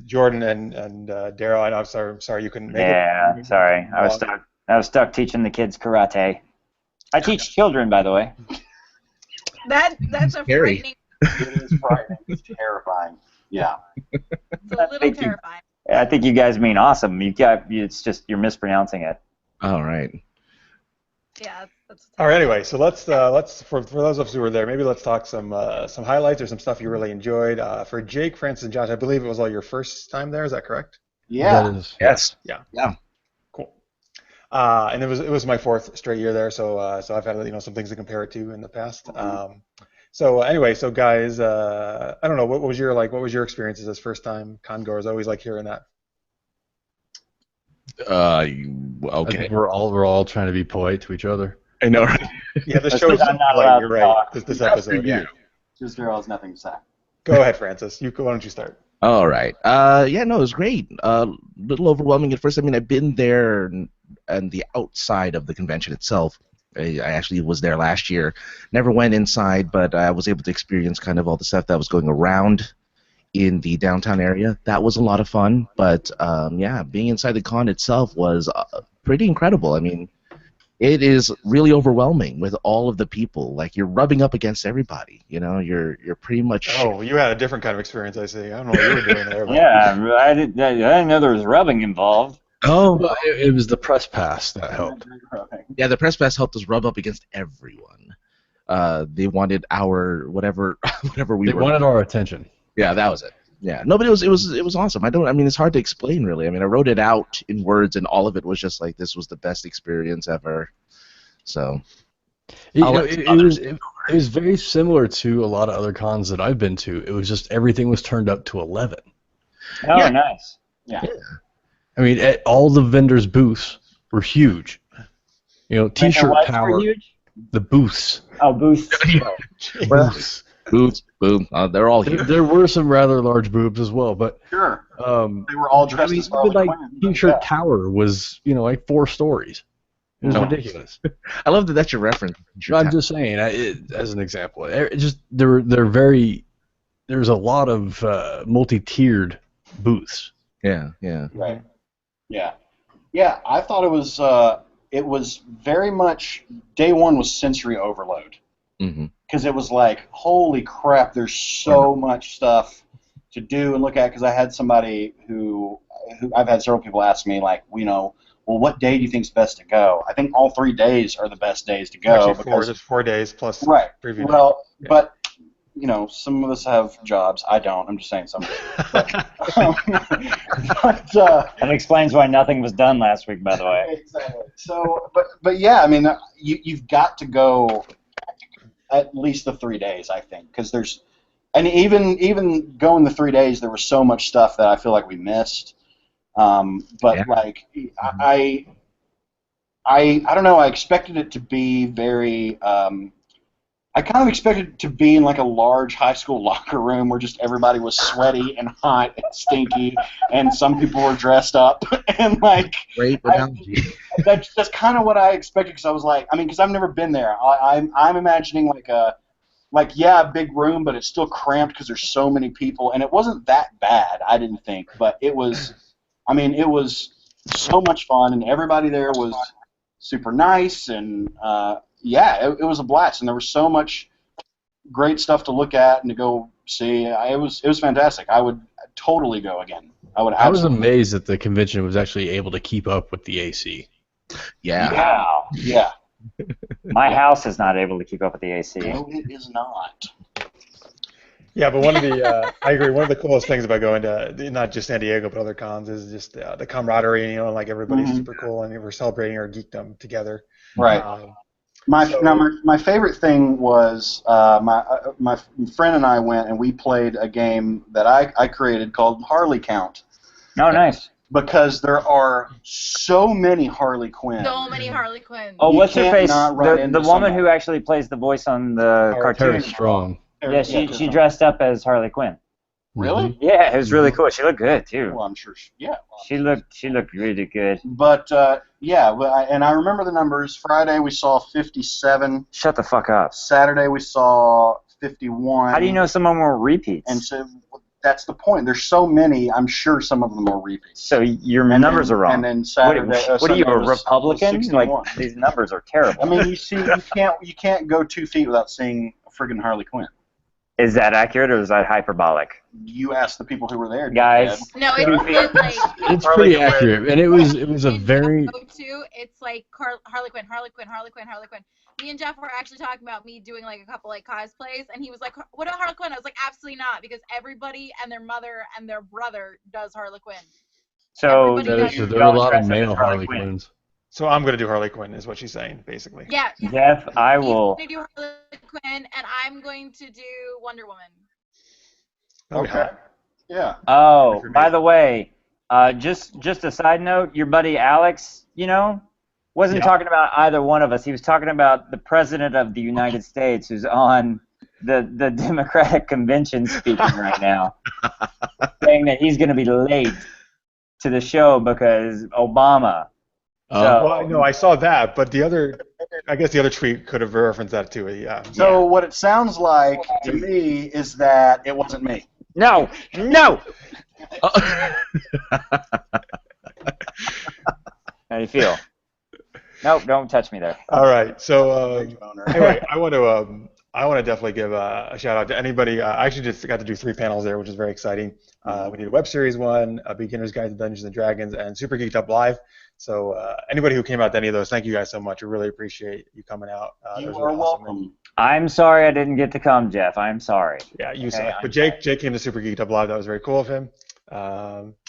Jordan and Daryl. I'm sorry you couldn't make it. Yeah, sorry. I was stuck teaching the kids karate. I teach children, by the way. That's a Scary. frightening. It is frightening. It's terrifying. Yeah. It's a little Thank you. terrifying. I think you guys mean awesome. It's just you're mispronouncing it. all right. Yeah. That's All right. Anyway, so let's for those of us who were there, maybe let's talk some highlights or some stuff you really enjoyed. For Jake, Francis, and Josh, I believe it was all your first time there. Is that correct? Yeah. That is, Yes. Yeah. Cool. And it was my fourth straight year there, so I've had some things to compare it to in the past. So anyway, so guys, I don't know what was your experiences as first time con goers? I always like hearing that. I Okay. think we're all trying to be polite to each other. I know, right? Yeah, this That's show is 'cause I'm not allowed you're to right. talk. This episode, yeah. Just Daryl has nothing to say. Go ahead, Francis. Why don't you start? All right. Yeah, no, it was great. Little overwhelming at first. I mean, I've been there and the outside of the convention itself. I actually was there last year. Never went inside, but I was able to experience kind of all the stuff that was going around in the downtown area. That was a lot of fun. But yeah, being inside the con itself was pretty incredible. I mean, it is really overwhelming with all of the people. Like, you're rubbing up against everybody. You're pretty much. Oh, you had a different kind of experience, I see. I don't know what you were doing there. But... Yeah, I didn't know there was rubbing involved. Oh, Well, it was the press pass that helped. yeah, the press pass helped us rub up against everyone. They wanted our whatever we They were. wanted our attention. Yeah, that was it. Yeah, no, but it was awesome. I mean, it's hard to explain really. I mean, I wrote it out in words, and all of it was just like, this was the best experience ever. So. It was very similar to a lot of other cons that I've been to. It was just everything was turned up to 11. Oh, Yeah. nice. Yeah. I mean, all the vendors' booths were huge. T-shirt What were power. huge? The booths. Oh, boosts. Booths. Boobs, boom. They're all here. There were some rather large boobs as well, but Sure. um, They were all I dressed mean, as Harley even like Quinn, but T-shirt yeah. tower was like 4 stories. It was No. ridiculous. I love that that's your reference. I'm just saying, as an example, they're very. There's a lot of multi-tiered booths. Yeah. Right. Yeah. Yeah. I thought it was very much day one was sensory overload Mm-hmm. because it was like, holy crap, there's so much stuff to do and look at. Because I had somebody who I've had several people ask me like, well, what day do you think's best to go? I think all 3 days are the best days to go. Actually, because, it's 4 days plus right. preview. Well, Yeah. but some of us have jobs. I don't. I'm just saying some. But That explains why nothing was done last week, by the way. exactly. So, but yeah, I mean, you've got to go at least the 3 days, I think, because and even going the 3 days, there was so much stuff that I feel like we missed. But Yeah. like, I don't know. I expected it to be very. I kind of expected it to be in like a large high school locker room where just everybody was sweaty and hot and stinky, and some people were dressed up and like. Great analogy. That's kind of what I expected because I was like, because I've never been there. I'm imagining a big room, but it's still cramped because there's so many people, and it wasn't that bad. I didn't think, but it was. It was so much fun, and everybody there was super nice, and yeah, it was a blast, and there was so much great stuff to look at and to go see. It was fantastic. I would totally go again. I was amazed that the convention was actually able to keep up with the AC. Yeah. Wow. Yeah. My house is not able to keep up with the AC. No, it is not. Yeah, but one of the I agree. One of the coolest things about going to not just San Diego but other cons is just the camaraderie. You know, like everybody's super cool and we're celebrating our geekdom together. Right. My favorite thing was my friend and I went and we played a game that I created called Harley Count. Oh, nice. Because there are so many Harley Quinn. So many Harley Quinn. Oh, You what's her can't face? not run The into woman somebody. who actually plays the voice on the cartoon. Tara Strong. Yeah, she dressed up as Harley Quinn. Really? Yeah, it was really cool. She looked good too. Well, I'm sure. Yeah. She looked really good. But and I remember the numbers. Friday we saw 57. Shut the fuck up. Saturday we saw 51. How do you know some of them were repeats? And so that's the point. There's so many. I'm sure some of them are repeats. So your numbers are wrong. And then Saturday. What are you, a Sunday was Republican? 61. Like these numbers are terrible. I mean, you can't go 2 feet without seeing a friggin' Harley Quinn. Is that accurate or is that hyperbolic? You asked the people who were there, Guys. No, it's like It's pretty accurate, and it was a very. It's like Harley Quinn. Me and Jeff were actually talking about me doing like a couple like cosplays, and he was like, "What about Harley Quinn?" I was like, "Absolutely not," because everybody and their mother and their brother does Harley Quinn. So Everybody So does. there are a lot of male Harley Quinns. So I'm going to do Harley Quinn, is what she's saying, basically. Yeah. Jeff, I will. He's going to do Harley Quinn, and I'm going to do Wonder Woman. Okay. Yeah. Oh, by the way, just a side note, your buddy Alex, wasn't talking about either one of us. He was talking about the President of the United States, who's on the Democratic convention speaking right now, saying that he's going to be late to the show because Obama. Well, no, I saw that, but I guess the other tweet could have referenced that too. Yeah. So what it sounds like to me is that it wasn't me. No. How do you feel? Nope, don't touch me there. All right. So anyway, I want to definitely give a shout out to anybody. I actually just got to do 3 panels there, which is very exciting. We did a web series one, a beginner's guide to Dungeons and Dragons, and Super Geeked Up Live. So anybody who came out to any of those, thank you guys so much. We really appreciate you coming out. You are welcome. I'm sorry I didn't get to come, Jeff. I'm sorry. Yeah, you suck. But Jake came to Super Geeked Up Live. That was very cool of him.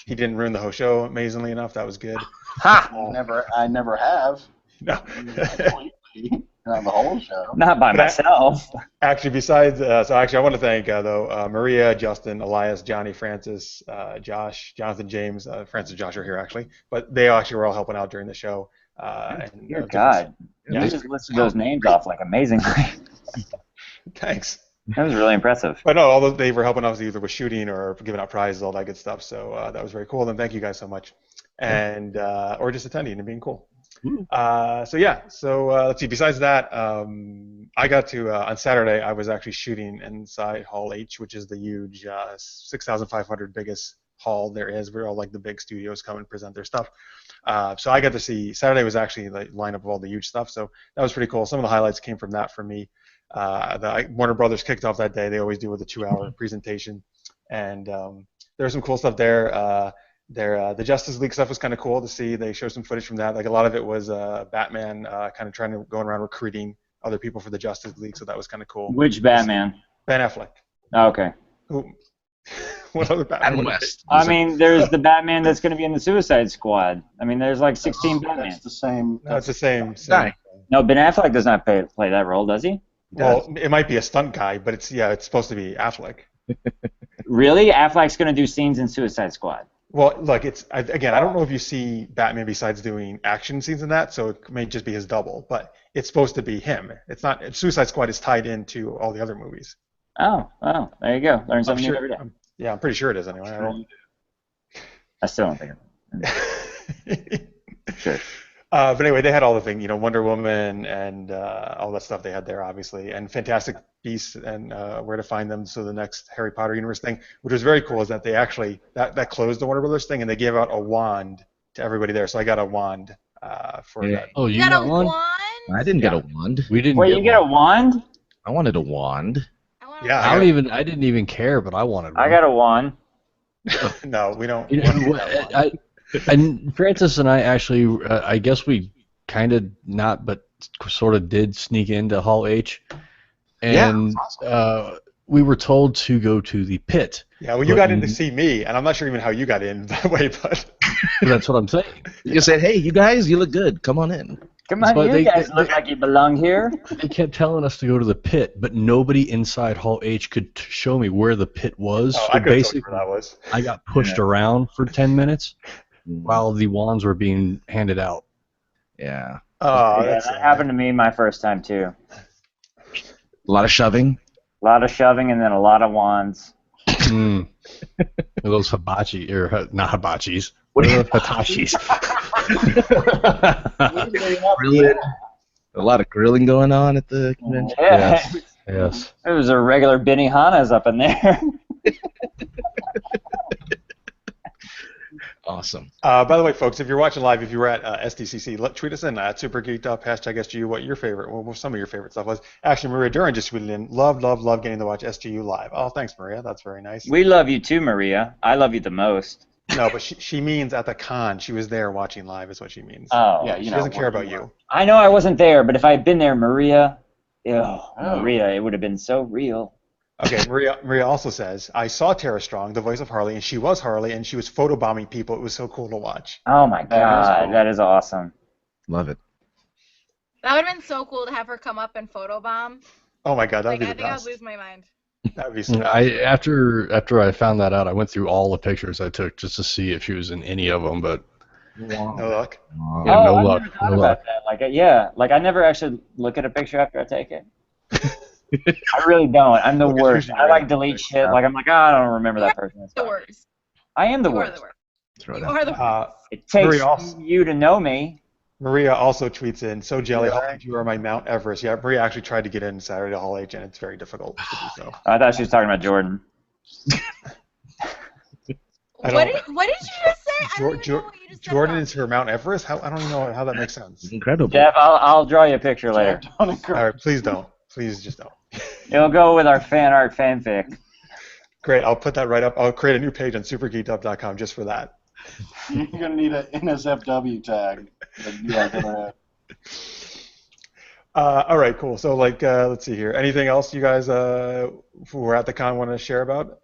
He didn't ruin the whole show, amazingly enough. That was good. Ha! I never have. No. Not the whole show. Not by myself. Actually, besides, I want to thank Maria, Justin, Elias, Johnny, Francis, Josh, Jonathan, James, Francis and Josh are here actually, but they actually were all helping out during the show. Dear God, you just listed those names off like amazingly. Thanks. That was really impressive. But no, although they were helping us either with shooting or giving out prizes, all that good stuff. So that was very cool. And thank you guys so much, and or just attending and being cool. Let's see. Besides that, I got to on Saturday. I was actually shooting inside Hall H, which is the huge 6,500 biggest hall there is, where all like the big studios come and present their stuff. So I got to see. Saturday was actually the lineup of all the huge stuff. So that was pretty cool. Some of the highlights came from that for me. Warner Brothers kicked off that day. They always do with a 2-hour presentation, and there was some cool stuff there. The Justice League stuff was kind of cool to see. They showed some footage from that. Like a lot of it was Batman kind of trying to go around recruiting other people for the Justice League, so that was kind of cool. Which Batman? Ben Affleck. Oh, okay. What other Batman? West. I mean, there's the Batman that's going to be in the Suicide Squad. I mean, there's like 16 Batmans. That's the same. No, it's the same. Guy. No, Ben Affleck does not play that role, does he? Well, it might be a stunt guy, but it's supposed to be Affleck. Really? Affleck's going to do scenes in Suicide Squad. Well, look, I don't know if you see Batman besides doing action scenes in that, so it may just be his double, but it's supposed to be him. It's not. Suicide Squad is tied into all the other movies. Oh, there you go. Learn something new every day. I'm pretty sure it is anyway. I still don't think it. Sure. But anyway, they had all the things, Wonder Woman and all that stuff they had there, obviously, and Fantastic Beasts and where to find them. So the next Harry Potter universe thing, which was very cool, is that they actually that closed the Warner Brothers thing, and they gave out a wand to everybody there. So I got a wand for that. Oh, you got a one? wand? I didn't get a wand. We didn't. Wait, get you get a one. wand? I wanted a wand. I want Yeah, I didn't even care, but I wanted one. I got a wand. No, we don't. You know, and Francis and I actually, I guess we kind of not, but sort of did sneak into Hall H, and we were told to go to the pit. Yeah, well, you got in to see me, and I'm not sure even how you got in that way, but That's what I'm saying. You said, "Hey, you guys, you look good. Come on in." Come on, But you guys look like you belong here. They kept telling us to go to the pit, but nobody inside Hall H could show me where the pit was. oh, So I could have told you basically, where that was. I got pushed around for 10 minutes while the wands were being handed out. Yeah. Oh, Yeah, that's that happened to me my first time too. A lot of shoving. A lot of shoving and then a lot of wands. Those hibachi, or not hibachis. What are those? Hitachis. Grilling. A lot of grilling going on at the convention. Yeah. Yes. It was a regular Benihana's up in there. Awesome. By the way, folks, if you're watching live, if you were at SDCC, tweet us in at Super Geeked Up, hashtag SGU, what your favorite, what some of your favorite stuff was. Actually, Maria Duran just tweeted in, love getting to watch SGU live. Oh, thanks, Maria. That's very nice. We love you too, Maria. I love you the most. No, but she means at the con. She was there watching live is what she means. Oh. Yeah, She doesn't care about you. I know I wasn't there, but if I had been there, Maria, Maria, it would have been so real. Okay, Maria also says, I saw Tara Strong, the voice of Harley, and she was Harley, and she was photobombing people. It was so cool to watch. Oh my God, that is awesome. Love it. That would have been so cool to have her come up and photobomb. Oh my God, that would Like, be I the think I would best. lose my mind. That would be so After I found that out, I went through all the pictures I took just to see if she was in any of them, but no luck. yeah, no I luck. never thought No about luck. that. Like I never actually look at a picture after I take it. I really don't. I'm the Look at worst. who's I like in delete shit. Like I'm like, I don't remember that person. The worst. I am the You are worst. the worst. Throw You that. are the worst. It takes Maria also- you to know me. Maria also tweets in, so jelly, Hall H, you are my Mount Everest. Yeah, Maria actually tried to get in Saturday to Hall H, and it's very difficult to do so. I thought she was talking about Jordan. What did you just say? I don't even know what you just said. Jordan about is her Mount Everest? I don't even know how that makes sense. Incredible. Jeff, I'll draw you a picture later. Don't encourage. All right, please don't. Please just don't. It'll go with our fan art fanfic. Great, I'll put that right up. I'll create a new page on supergeekedup.com just for that. You're going to need an NSFW tag. All right, cool. So, let's see here. Anything else you guys who were at the con want to share about?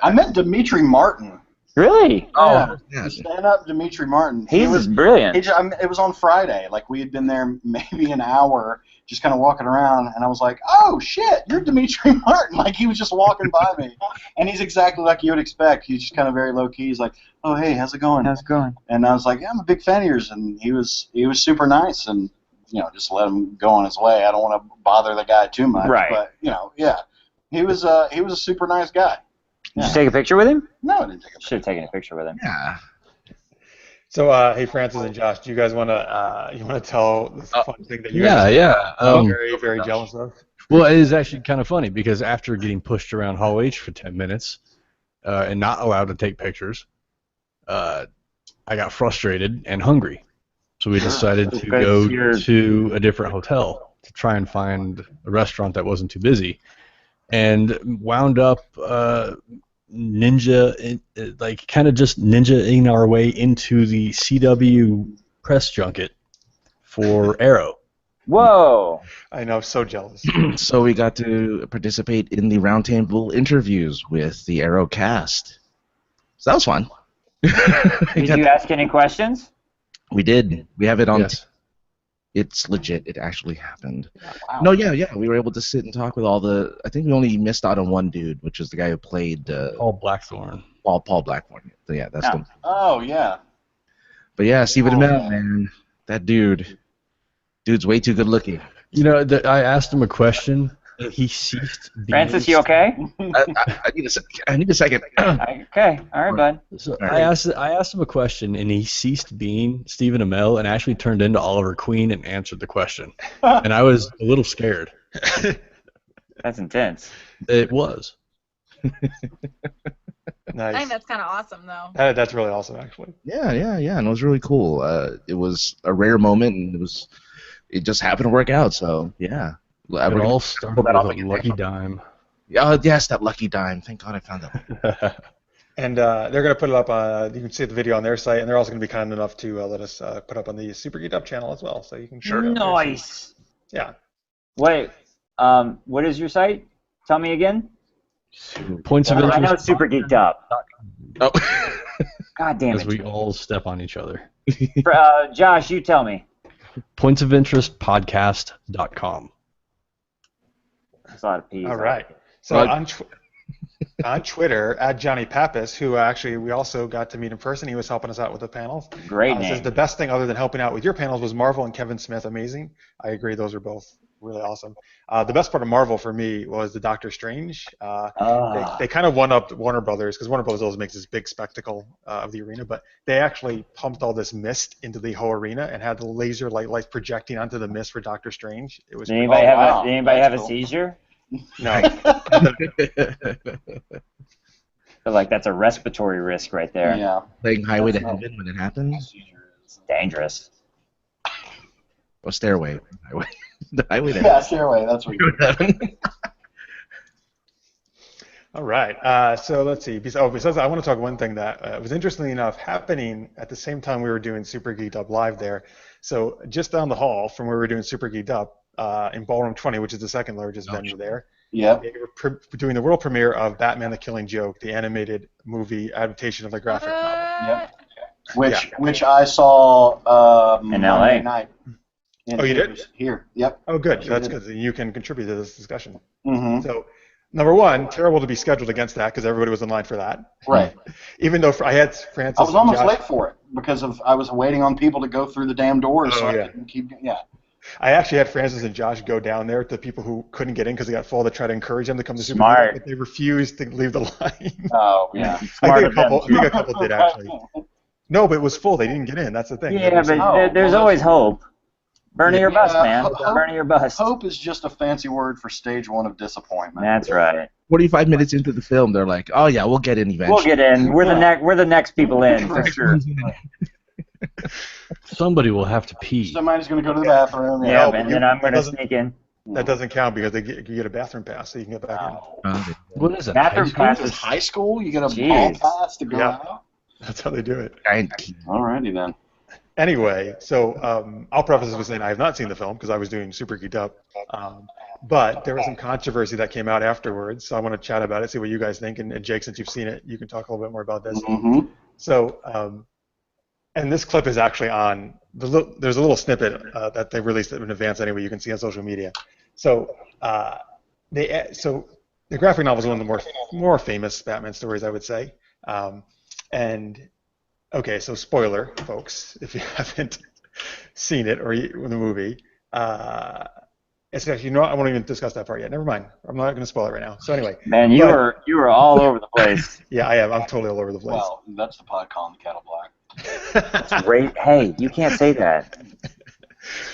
I met Dimitri Martin. Really? Oh, yeah. Stand up, Dimitri Martin. He's brilliant. It was on Friday. Like, we had been there maybe an hour, just kind of walking around, and I was like, "Oh shit, you're Dimitri Martin!" Like, he was just walking by me, and he's exactly like you would expect. He's just kind of very low key. He's like, "Oh hey, how's it going?" How's it going? And I was like, "Yeah, I'm a big fan of yours," and he was super nice, and just let him go on his way. I don't want to bother the guy too much, Right. But yeah, he was a super nice guy. Did you take a picture with him? No, I didn't take a picture. Should have taken a picture with him. Yeah. So, hey, Francis and Josh, do you guys want to tell this fun thing that you Yeah, guys yeah. are very, very jealous of? Well, it is actually kind of funny because after getting pushed around Hall H for 10 minutes and not allowed to take pictures, I got frustrated and hungry. So we decided to go to a different hotel to try and find a restaurant that wasn't too busy, and wound up ninja-ing our way into the CW press junket for Arrow. Whoa! I know, so jealous. So we got to participate in the roundtable interviews with the Arrow cast. So that was fun. Did you ask any questions? We did. We have it on. Yes. It's legit. It actually happened. Wow. No, yeah. We were able to sit and talk with all the. I think we only missed out on one dude, which was the guy who played Paul Blackthorne. Paul Blackthorne. So yeah, that's the. Oh yeah. But yeah, Stephen Amell, man, that dude's way too good looking. You know, I asked him a question, and he ceased being... Francis, you okay? I need a second. Okay, all right, bud. So I asked him a question, and he ceased being Stephen Amell and actually turned into Oliver Queen and answered the question. And I was a little scared. That's intense. It was. Nice. I think that's kind of awesome, though. That's really awesome, actually. Yeah, and it was really cool. It was a rare moment, and it was it just happened to work out. So yeah, It all started with a lucky dime. Oh yes, that lucky dime. Thank God I found that. And they're going to put it up. You can see the video on their site, and they're also going to be kind enough to let us put up on the Super Geeked Up channel as well, so you can check it out. Nice. Yeah. Wait, what is your site? Tell me again. Points of interest. I know it's Super Geeked Up. Oh. God damn it. As we all step on each other. Josh, you tell me. Pointsofinterestpodcast.com. That's a lot of P's. All right. So on Twitter, at Johnny Pappas, who actually we also got to meet in person. He was helping us out with the panels. Great name. Says the best thing other than helping out with your panels was Marvel and Kevin Smith. Amazing. I agree. Those are both really awesome. The best part of Marvel for me was the Doctor Strange. They kind of one-upped Warner Brothers, because Warner Brothers always makes this big spectacle of the arena, but they actually pumped all this mist into the whole arena and had the laser lights projecting onto the mist for Doctor Strange. It was. Did anybody have a seizure? No. Feel like that's a respiratory risk right there. Yeah. Playing Highway to Heaven when it happens. Dangerous. Or Stairway. Highway. The Highway to Yeah, Heaven. Stairway. That's what you're All right. So let's see. Besides, I want to talk one thing that was interestingly enough happening at the same time we were doing Super Geeked Up live there. So just down the hall from where we were doing Super Geeked Up in Ballroom 20, which is the second largest venue there. Yep. They were doing the world premiere of Batman: The Killing Joke, the animated movie adaptation of the graphic novel. Yep. Which I saw in LA. night. Oh, you did? Here. Yep. Oh, good. That's good. You can contribute to this discussion. Mm-hmm. So, number one, terrible to be scheduled against that because everybody was in line for that. Right. Even though I had Francis. I was almost Josh, late for it because I was waiting on people to go through the damn doors. Oh, so yeah. I couldn't keep. Yeah. I actually had Francis and Josh go down there to people who couldn't get in because they got full to try to encourage them to come to Super Geeked Up, but they refused to leave the line. Oh, yeah. I think a couple did actually. No, but it was full. They didn't get in. That's the thing. Yeah, but there's always hope. Bernie or bust, man. Bernie or bust. Hope is just a fancy word for stage one of disappointment. That's right. 45 minutes into the film, they're like, "Oh yeah, we'll get in eventually." We'll get in. We're the next people in for sure. Somebody will have to pee. Somebody's going to go to the bathroom. Yeah, and then I'm going to sneak in. That doesn't count because you get a bathroom pass, so you can get back in. What is it? Bathroom pass Is is high school? You get a ball pass to go out? That's how they do it. Alrighty then. Anyway, so I'll preface this with saying I have not seen the film because I was doing Super Geeked Up, but there was some controversy that came out afterwards, so I want to chat about it, see what you guys think, and Jake, since you've seen it, you can talk a little bit more about this. Mm-hmm. So, and this clip is actually on, there's a little snippet that they released in advance anyway, you can see on social media. So, the graphic novel is one of the more famous Batman stories, I would say. Okay, so spoiler, folks, if you haven't seen it or the movie, it's actually, I won't even discuss that part yet. Never mind. I'm not going to spoil it right now. So anyway. Man, you were all over the place. Yeah, I am. I'm totally all over the place. Well, that's the pod calling the kettle black. That's great. Hey, you can't say that.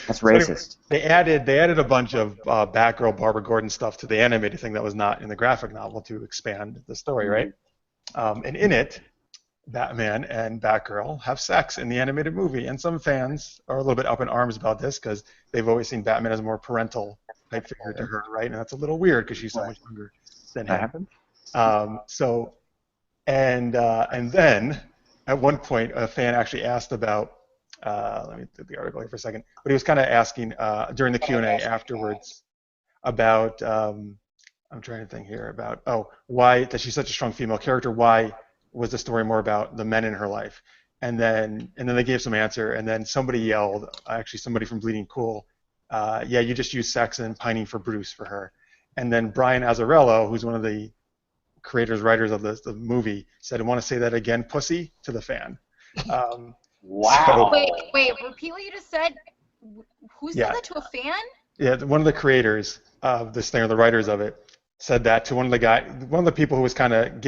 That's racist. So anyway, they added a bunch of Batgirl, Barbara Gordon stuff to the animated thing that was not in the graphic novel to expand the story, right? And in it, Batman and Batgirl have sex in the animated movie, and some fans are a little bit up in arms about this because they've always seen Batman as a more parental type figure to her, right? And that's a little weird because she's so much younger than him. And then at one point, a fan actually asked about. Let me do the article here for a second. But he was kind of asking during the Q&A afterwards about. I'm trying to think here about why that she's such a strong female character. Why was the story more about the men in her life? And then they gave some answer, and then somebody yelled, actually somebody from Bleeding Cool, yeah, you just used sex and pining for Bruce for her. And then Brian Azzarello, who's one of the writers of the movie, said, I want to say that again, pussy, to the fan. Wow. Wait, repeat what you just said. Who said that to a fan? Yeah, one of the creators of this thing, or the writers of it, said that to one of the people who was kind of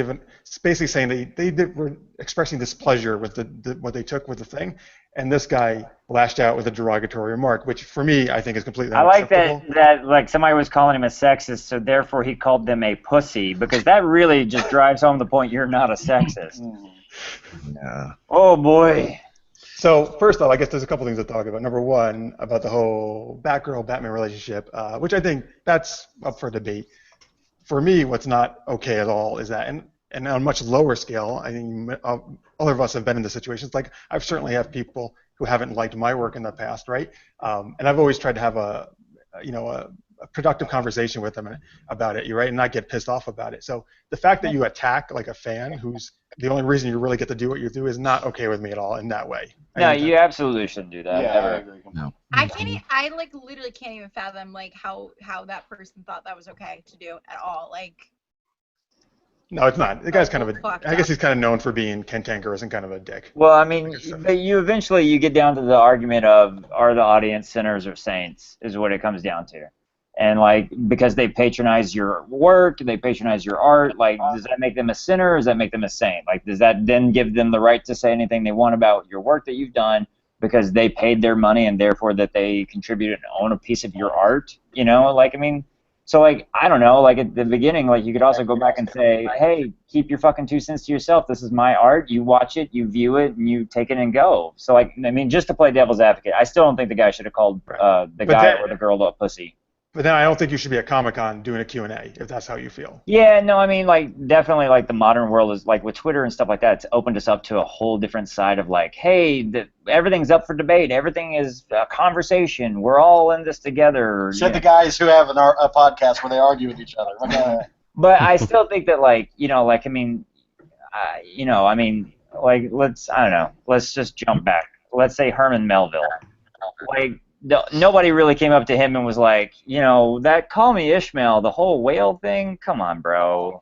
basically saying they were expressing displeasure with what they took with the thing, and this guy lashed out with a derogatory remark, which for me I think is completely unacceptable. I like that like somebody was calling him a sexist, so therefore he called them a pussy, because that really just drives home the point you're not a sexist. Yeah. Oh boy. So first off, I guess there's a couple things to talk about. Number one, about the whole Batgirl-Batman relationship, which I think that's up for debate. For me, what's not okay at all is that, and on a much lower scale, I think all of us have been in the situations. Like I've certainly had people who haven't liked my work in the past, right? And I've always tried to have a productive conversation with them about it, right, and not get pissed off about it. So the fact that you attack like a fan who's the only reason you really get to do what you do is not okay with me at all in that way. No, you absolutely shouldn't do that. Yeah, ever. I agree. No. I like literally can't even fathom like how that person thought that was okay to do at all. Like. No, it's not. The guy's kind of I guess he's kind of known for being cantankerous and kind of a dick. Well, I mean, but you eventually get down to the argument of are the audience sinners or saints is what it comes down to. And like because they patronize your work, they patronize your art, like does that make them a sinner or does that make them a saint? Like does that then give them the right to say anything they want about your work that you've done because they paid their money and therefore that they contributed and own a piece of your art? You know, like I mean, so like I don't know, like at the beginning, like you could also go back and say, hey, keep your fucking 2 cents to yourself. This is my art. You watch it, you view it, and you take it and go. So like I mean, just to play devil's advocate, I still don't think the guy should have called the guy or the girl a pussy. But then I don't think you should be at Comic-Con doing a Q&A if that's how you feel. Yeah, no, I mean, like, definitely, like, the modern world is, like, with Twitter and stuff like that, it's opened us up to a whole different side of, like, hey, everything's up for debate. Everything is a conversation. We're all in this together. Said the guys who have a podcast where they argue with each other. But I still think that, like, you know, like, I mean, like, let's just jump back. Let's say Herman Melville. Like, nobody really came up to him and was like, you know, that Call Me Ishmael, the whole whale thing, come on, bro.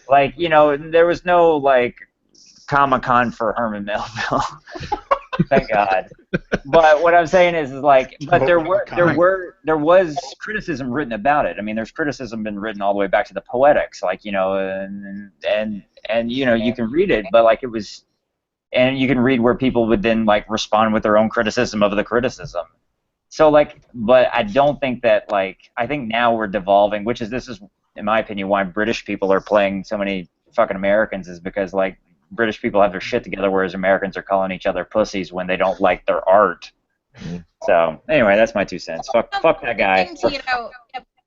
Like, you know, there was no, like, Comic-Con for Herman Melville. Thank God. But what I'm saying is like, but there was criticism written about it. I mean, there's criticism been written all the way back to the Poetics, like, you know, and you know, you can read it, but like it was, and you can read where people would then like respond with their own criticism of the criticism. So, like, but I don't think that, like, I think now we're devolving, this is, in my opinion, why British people are playing so many fucking Americans is because, like, British people have their shit together, whereas Americans are calling each other pussies when they don't like their art. So, anyway, that's my 2 cents. Fuck that guy. To, you know,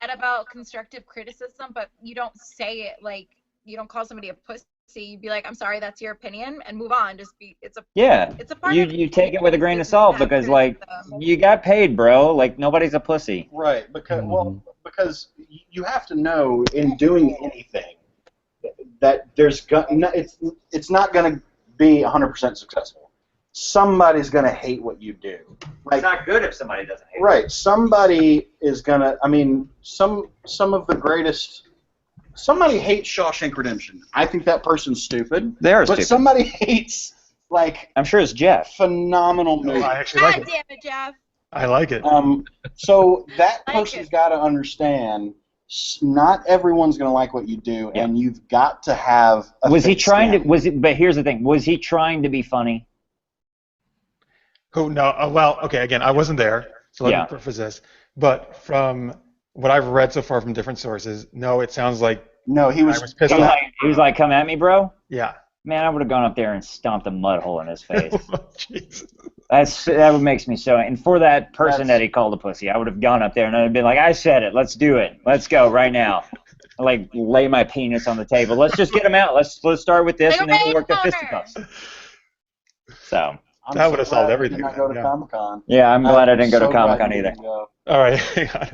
about constructive criticism, but you don't say it, like, you don't call somebody a pussy. You'd be like, I'm sorry, that's your opinion, and move on. It's a part you take it with a grain of salt because like you got paid, bro. Like nobody's a pussy. Right, because you have to know in doing anything that it's not going to be 100% successful. Somebody's going to hate what you do. Like, it's not good if somebody doesn't hate. Right, somebody is going to. I mean, some of the greatest. Somebody hates Shawshank Redemption. I think that person's stupid. They're stupid. But somebody hates, like... I'm sure it's Jeff. Phenomenal movie. I actually like it. God damn it, Jeff. I like it. So that person's got to understand not everyone's going to like what you do, and you've got to have a Was he trying to... But here's the thing. Was he trying to be funny? Who? No. Well, okay, again, I wasn't there, so let me preface this. But from... what I've read so far from different sources, no, it sounds like he was pissed off. He was like, come at me, bro? Yeah. Man, I would have gone up there and stomped a mud hole in his face. Jesus. That would make me so... And for that person that he called a pussy, I would have gone up there and I'd been like, I said it. Let's do it. Let's go right now. I, like, lay my penis on the table. Let's just get him out. Let's start with this, and then we'll work the fisticuffs. So... that would have solved everything. I did not go to Comic-Con. Yeah, I'm glad I didn't go to Comic-Con either. All right, hang on.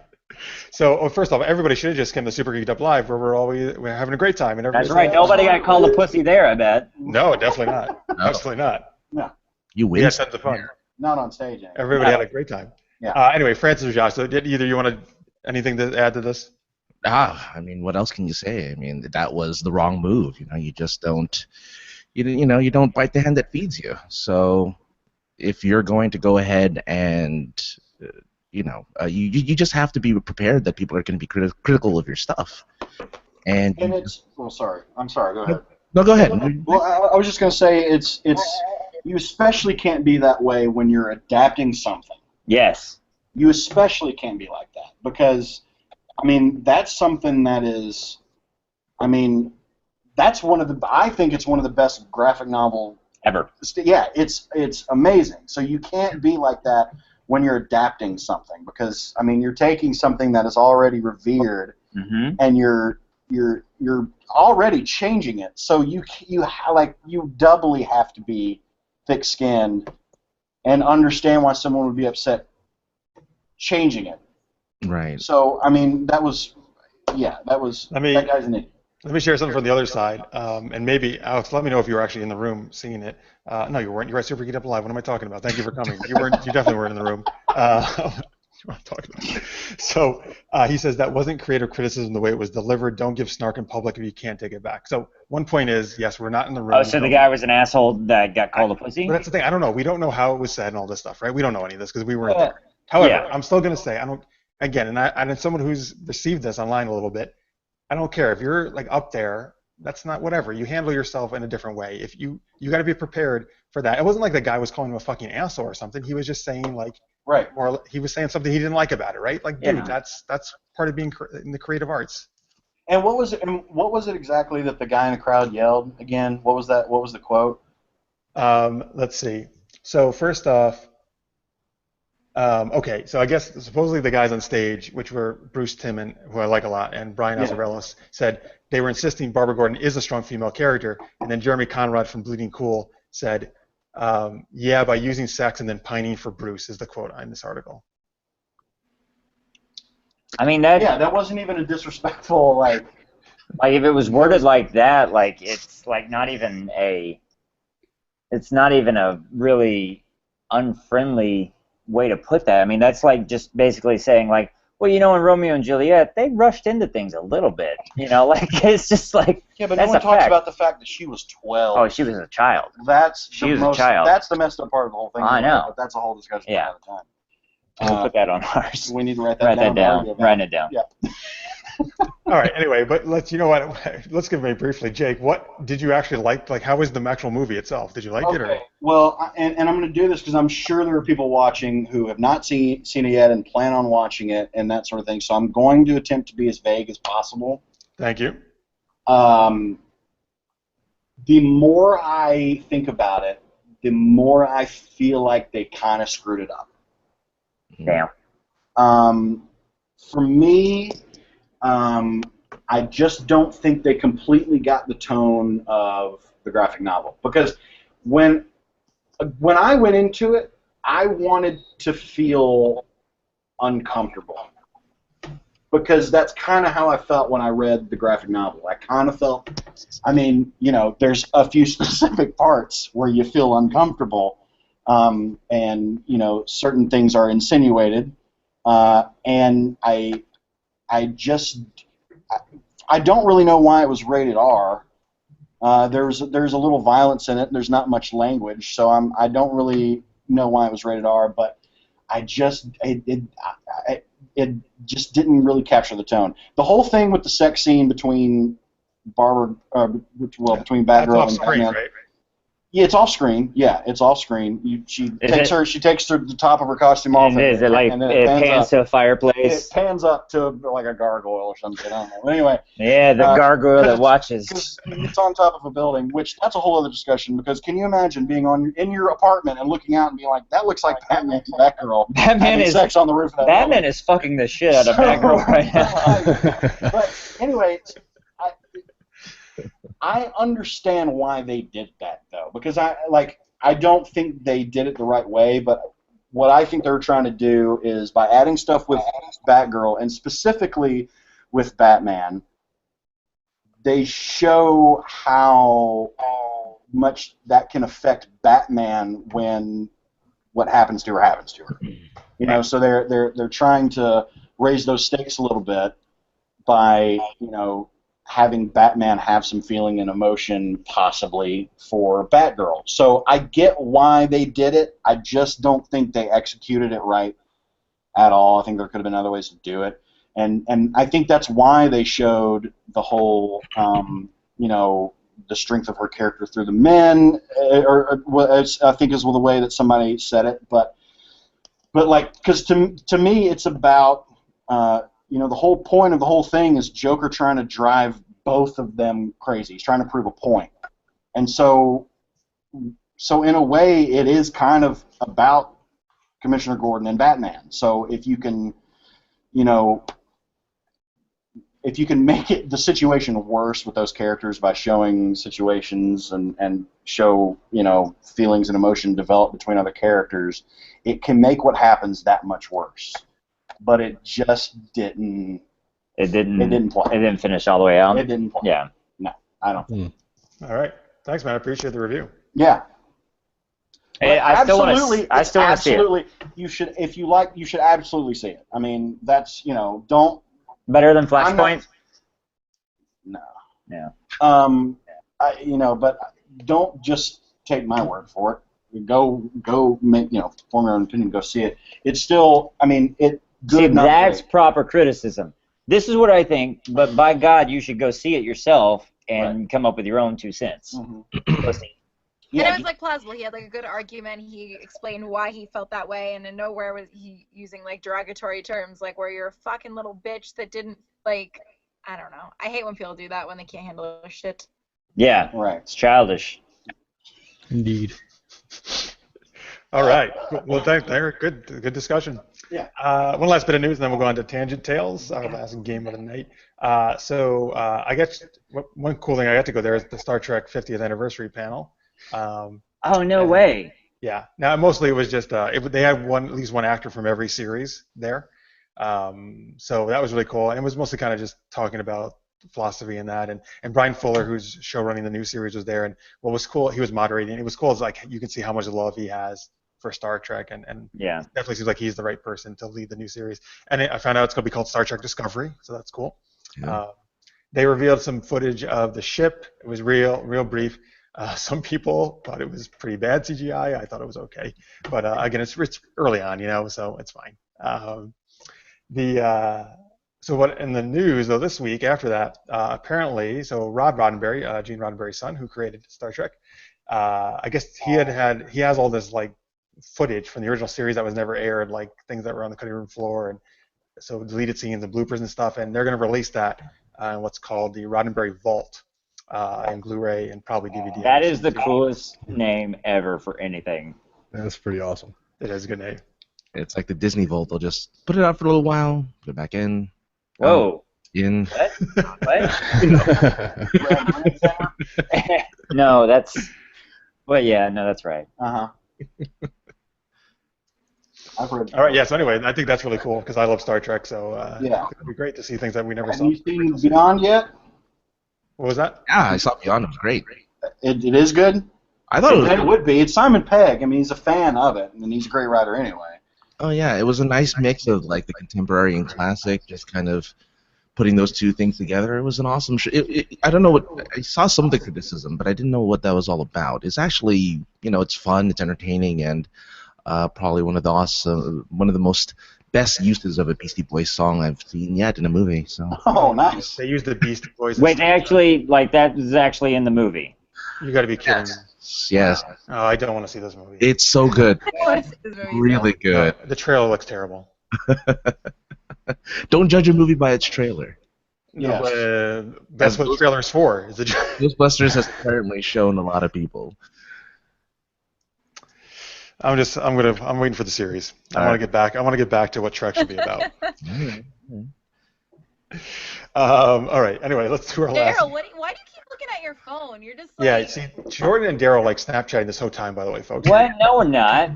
So, first off, everybody should have just come to Super Geeked Up Live, where we're having a great time. And that's right. Nobody got called a pussy there, I bet. No, definitely not. Absolutely not. No. You win. We had tons of fun. Not on stage. Anyway. Everybody had a great time. Yeah. Anyway, Francis or Josh, so did either you want anything to add to this? I mean, what else can you say? I mean, that was the wrong move. You know, you just don't, you don't bite the hand that feeds you. So, if you're going to go ahead and you just have to be prepared that people are going to be critical of your stuff. And it's sorry. I'm sorry. Go ahead. No, go ahead. Well, I was just going to say it's you especially can't be that way when you're adapting something. Yes. You especially can't be like that because, I mean, that's something that is, I mean, that's I think it's one of the best graphic novel ever. Yeah, it's amazing. So you can't be like that when you're adapting something, because I mean you're taking something that is already revered and you're already changing it. So you doubly have to be thick-skinned and understand why someone would be upset changing it. Right. So I mean that guy's an idiot. Let me share something from the other side, and maybe Alex, let me know if you were actually in the room seeing it. No, you weren't. You were at Super Geeked Up Live. What am I talking about? Thank you for coming. You weren't. You definitely weren't in the room. What I'm talking about. So he says that wasn't creative criticism the way it was delivered. Don't give snark in public if you can't take it back. So one point is, yes, we're not in the room. Oh, so the guy was an asshole that got called a pussy? But that's the thing. I don't know. We don't know how it was said and all this stuff, right? We don't know any of this because we weren't there. However, I'm still going to say, I don't. Again, and as someone who's received this online a little bit, I don't care if you're like up there. That's not whatever. You handle yourself in a different way. If you got to be prepared for that. It wasn't like the guy was calling him a fucking asshole or something. He was just saying like, right. Or he was saying something he didn't like about it, right? Like, dude, that's part of being in the creative arts. And what was it exactly that the guy in the crowd yelled again? What was that? What was the quote? Let's see. So first off, okay, so I guess supposedly the guys on stage, which were Bruce Timmon, who I like a lot, and Brian Azzarellos, said they were insisting Barbara Gordon is a strong female character, and then Jeremy Conrad from Bleeding Cool said, yeah, by using sex and then pining for Bruce is the quote in this article. I mean, that wasn't even a disrespectful, like if it was worded like that, like it's like not even a really unfriendly way to put that. I mean, that's like just basically saying like, well, you know, in Romeo and Juliet, they rushed into things a little bit, you know, like it's just like yeah, but no one talks about the fact that she was 12. Oh, she was a child. She was a child. That's the messed up part of the whole thing. I know. But that's a whole discussion another time. We'll put that on ours. We need to write that down. Write it down. Yeah. All right. Anyway, but let's give me briefly, Jake. What did you actually like? Like, how was the actual movie itself? Did you like it? Or? Well, and I'm going to do this because I'm sure there are people watching who have not seen it yet and plan on watching it and that sort of thing. So I'm going to attempt to be as vague as possible. Thank you. The more I think about it, the more I feel like they kind of screwed it up. Damn. For me, I just don't think they completely got the tone of the graphic novel, because when I went into it, I wanted to feel uncomfortable, because that's kind of how I felt when I read the graphic novel. I kind of felt, I mean, you know, there's a few specific parts where you feel uncomfortable, and you know, certain things are insinuated, and I don't really know why it was rated R. There's a little violence in it. There's not much language, so I don't really know why it was rated R. But it just didn't really capture the tone. The whole thing with the sex scene between between Batgirl and Batman. Right? Yeah, it's off screen. Yeah, it's off screen. She takes the top of her costume off. Is it like it pans to a fireplace? It pans up to like a gargoyle or something. I don't know. Anyway. Yeah, the gargoyle that watches. It's on top of a building, which that's a whole other discussion. Because can you imagine being in your apartment and looking out and being like, that looks like Batman and Batgirl. Batman is sex on the roof of that Batman building. Is fucking the shit out of Batgirl right now. But anyway. I understand why they did that, though, because I don't think they did it the right way, but what I think they're trying to do is by adding stuff with Batgirl and specifically with Batman, they show how much that can affect Batman when what happens to her. You know, so they're trying to raise those stakes a little bit by, you know, having Batman have some feeling and emotion possibly for Batgirl. So I get why they did it. I just don't think they executed it right at all. I think there could have been other ways to do it. And I think that's why they showed the whole, you know, the strength of her character through the men, or I think is the way that somebody said it. But like, because to me it's about, you know, the whole point of the whole thing is Joker trying to drive both of them crazy. He's trying to prove a point. And so So in a way, it is kind of about Commissioner Gordon and Batman. So if you can, if you can make the situation worse with those characters by showing situations and show, feelings and emotion develop between other characters, it can make what happens that much worse. But it just didn't. It didn't play. It didn't finish all the way out. It didn't play. Yeah. No, I don't. All right. Thanks, man. I appreciate the review. Yeah. Hey, I still want to see it. You should, if you like, you should absolutely see it. I mean, that's, don't. Better than Flashpoint? No. Yeah. But don't just take my word for it. Go make, form your own opinion, go see it. It's still, it good. See, that's proper criticism. This is what I think, but by God, you should go see it yourself and come up with your own 2 cents. Mm-hmm. Go see. Yeah. And it was plausible. He had a good argument. He explained why he felt that way, and in nowhere was he using derogatory terms where you're a fucking little bitch that didn't I don't know. I hate when people do that when they can't handle their shit. Yeah. Right. It's childish. Indeed. All right. Well, thanks, Eric. Good discussion. Yeah. One last bit of news, and then we'll go on to Tangent Tales, our last game of the night. I guess one cool thing I got to go there is the Star Trek 50th anniversary panel. Oh, no way. Yeah. Now, mostly it was just they had at least one actor from every series there. So that was really cool, and it was mostly kind of just talking about philosophy and that, and Brian Fuller, who's show running the new series, was there, and what was cool, he was moderating. It was cool, you can see how much love he has for Star Trek, and yeah, definitely seems like he's the right person to lead the new series. And I found out it's going to be called Star Trek Discovery, so that's cool. Yeah. They revealed some footage of the ship. It was real brief. Some people thought it was pretty bad CGI. I thought it was okay, but again, it's early on, so it's fine. So what in the news though this week after that, apparently, so Rod Roddenberry, Gene Roddenberry's son, who created Star Trek, I guess he has all this footage from the original series that was never aired, things that were on the cutting room floor, and so deleted scenes and bloopers and stuff, and they're going to release that in what's called the Roddenberry Vault, and Blu-ray and probably DVD. That is the coolest name ever for anything. That's pretty awesome. It is a good name. It's like the Disney Vault. They'll just put it out for a little while, put it back in. Whoa. In. What? No, that's. Well, yeah, no, that's right. Uh-huh. I've heard. All right, yeah, so anyway, I think that's really cool because I love Star Trek, so yeah. It'd be great to see things that we never saw. Have you seen Beyond yet? What was that? Yeah, I saw Beyond. It was great. It is good? I thought it would be. It's Simon Pegg. He's a fan of it, and he's a great writer anyway. Oh, yeah, it was a nice mix of, the contemporary and classic, just kind of putting those two things together. It was an awesome show. I don't know I saw some of the criticism, but I didn't know what that was all about. It's actually, it's fun, it's entertaining, and probably one of the most best uses of a Beastie Boys song I've seen yet in a movie. So. Oh, nice. They used the Beastie Boys. Wait, that was actually in the movie. You got to be kidding. Yes. Oh, I don't want to see this movie. It's so good. Really good. The trailer looks terrible. Don't judge a movie by its trailer. Yes. That's what the trailer is for. Ghostbusters has apparently shown a lot of people. I'm waiting for the series. I want to get back to what Trek should be about. All right. Anyway, let's do our last. Daryl, why do you keep looking at your phone? You're just Yeah, see, Jordan and Daryl Snapchatting this whole time, by the way, folks. What? No, we're not.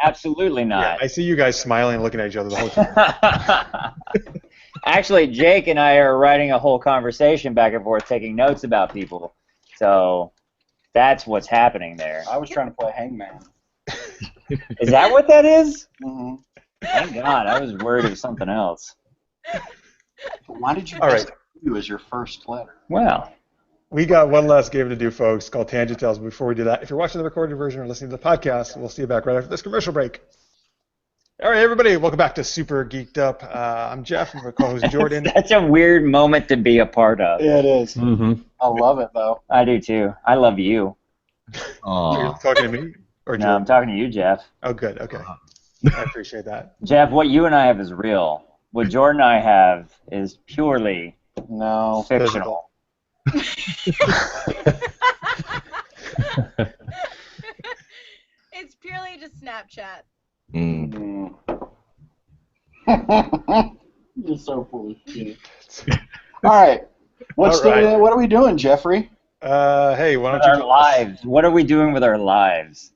Absolutely not. Yeah, I see you guys smiling and looking at each other the whole time. Actually, Jake and I are writing a whole conversation back and forth, taking notes about people. So that's what's happening there. I was trying to play Hangman. Is that what that is? Mm-hmm. Thank God. I was worried it was something else. Why did you you as your first letter? Well, we got one last game to do, folks, called Tangent Tales. Before we do that, if you're watching the recorded version or listening to the podcast, we'll see you back right after this commercial break. All right, everybody, welcome back to Super Geeked Up. I'm Jeff, and my co-host Jordan. That's a weird moment to be a part of. Yeah, it is. Mm-hmm. I love it, though. I do, too. I love you. You're talking to me? Or no, I'm talking to you, Jeff. Oh, good. Okay. I appreciate that. Jeff, what you and I have is real. What Jordan and I have is purely fictional. to Snapchat. You're so full of shit. All right. What are we doing, Jeffrey? Hey, why don't with you our tell us? lives? What are we doing with our lives?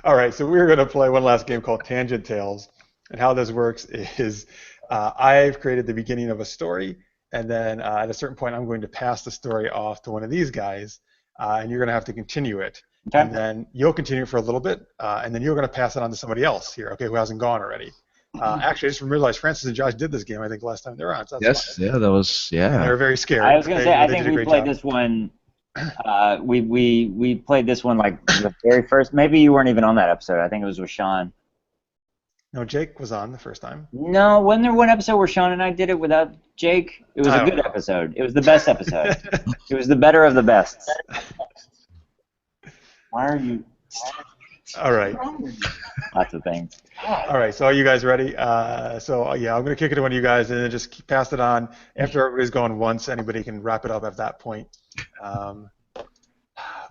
All right, so we're going to play one last game called Tangent Tales. And how this works is I've created the beginning of a story, and then at a certain point I'm going to pass the story off to one of these guys, and you're going to have to continue it. Okay. And then you'll continue for a little bit, and then you're going to pass it on to somebody else here, okay, who hasn't gone already. Actually, I just realized Francis and Josh did this game, I think, last time they were on. So that's fun. Yeah, that was, And they were very scared. I was going to say, I think did a we great played job. this one. We played this one like the very first. Maybe you weren't even on that episode. I think it was with Sean. No, Jake was on the first time. No, wasn't there one episode where Sean and I did it without Jake? It was a good episode. It was the best episode. It was the better of the best. Why are you? All right. Lots of things. All right, so are you guys ready? Yeah, I'm going to kick it to one of you guys and then just pass it on. After everybody's going once, anybody can wrap it up at that point.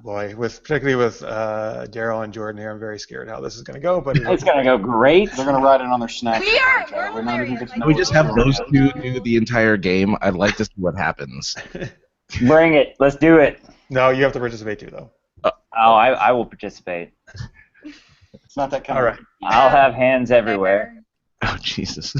Particularly with Daryl and Jordan here, I'm very scared how this is going to go. But It's going to go great. They're going to ride it on their snack. We're hilarious. Can we just have those two do the entire game? I'd like to see what happens. Bring it. Let's do it. No, you have to participate too, though. Oh, I will participate. It's not that kind All of. right. I'll have hands everywhere. Oh, Jesus.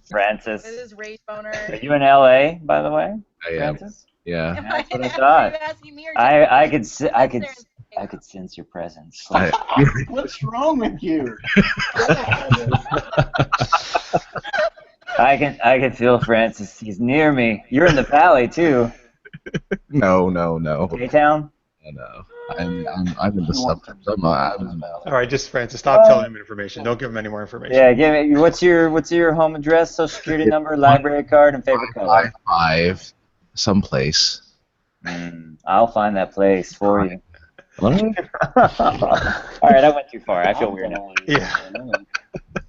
Francis. This is Rage Boner. Are you in LA, by the way? I am. Francis? Yeah. That's what I thought. Are you asking me or I Jeffrey? could sense your presence. What's wrong with you? I can feel Francis. He's near me. You're in the valley too. No. K-Town? No. I'm in the suburbs. I'm All right, just Francis, stop telling him information. Don't give him any more information. Yeah, give me. What's your home address, social security number, library card, and favorite color? 5 someplace. I'll find that place for you. All right, I went too far. I feel weird now. Yeah.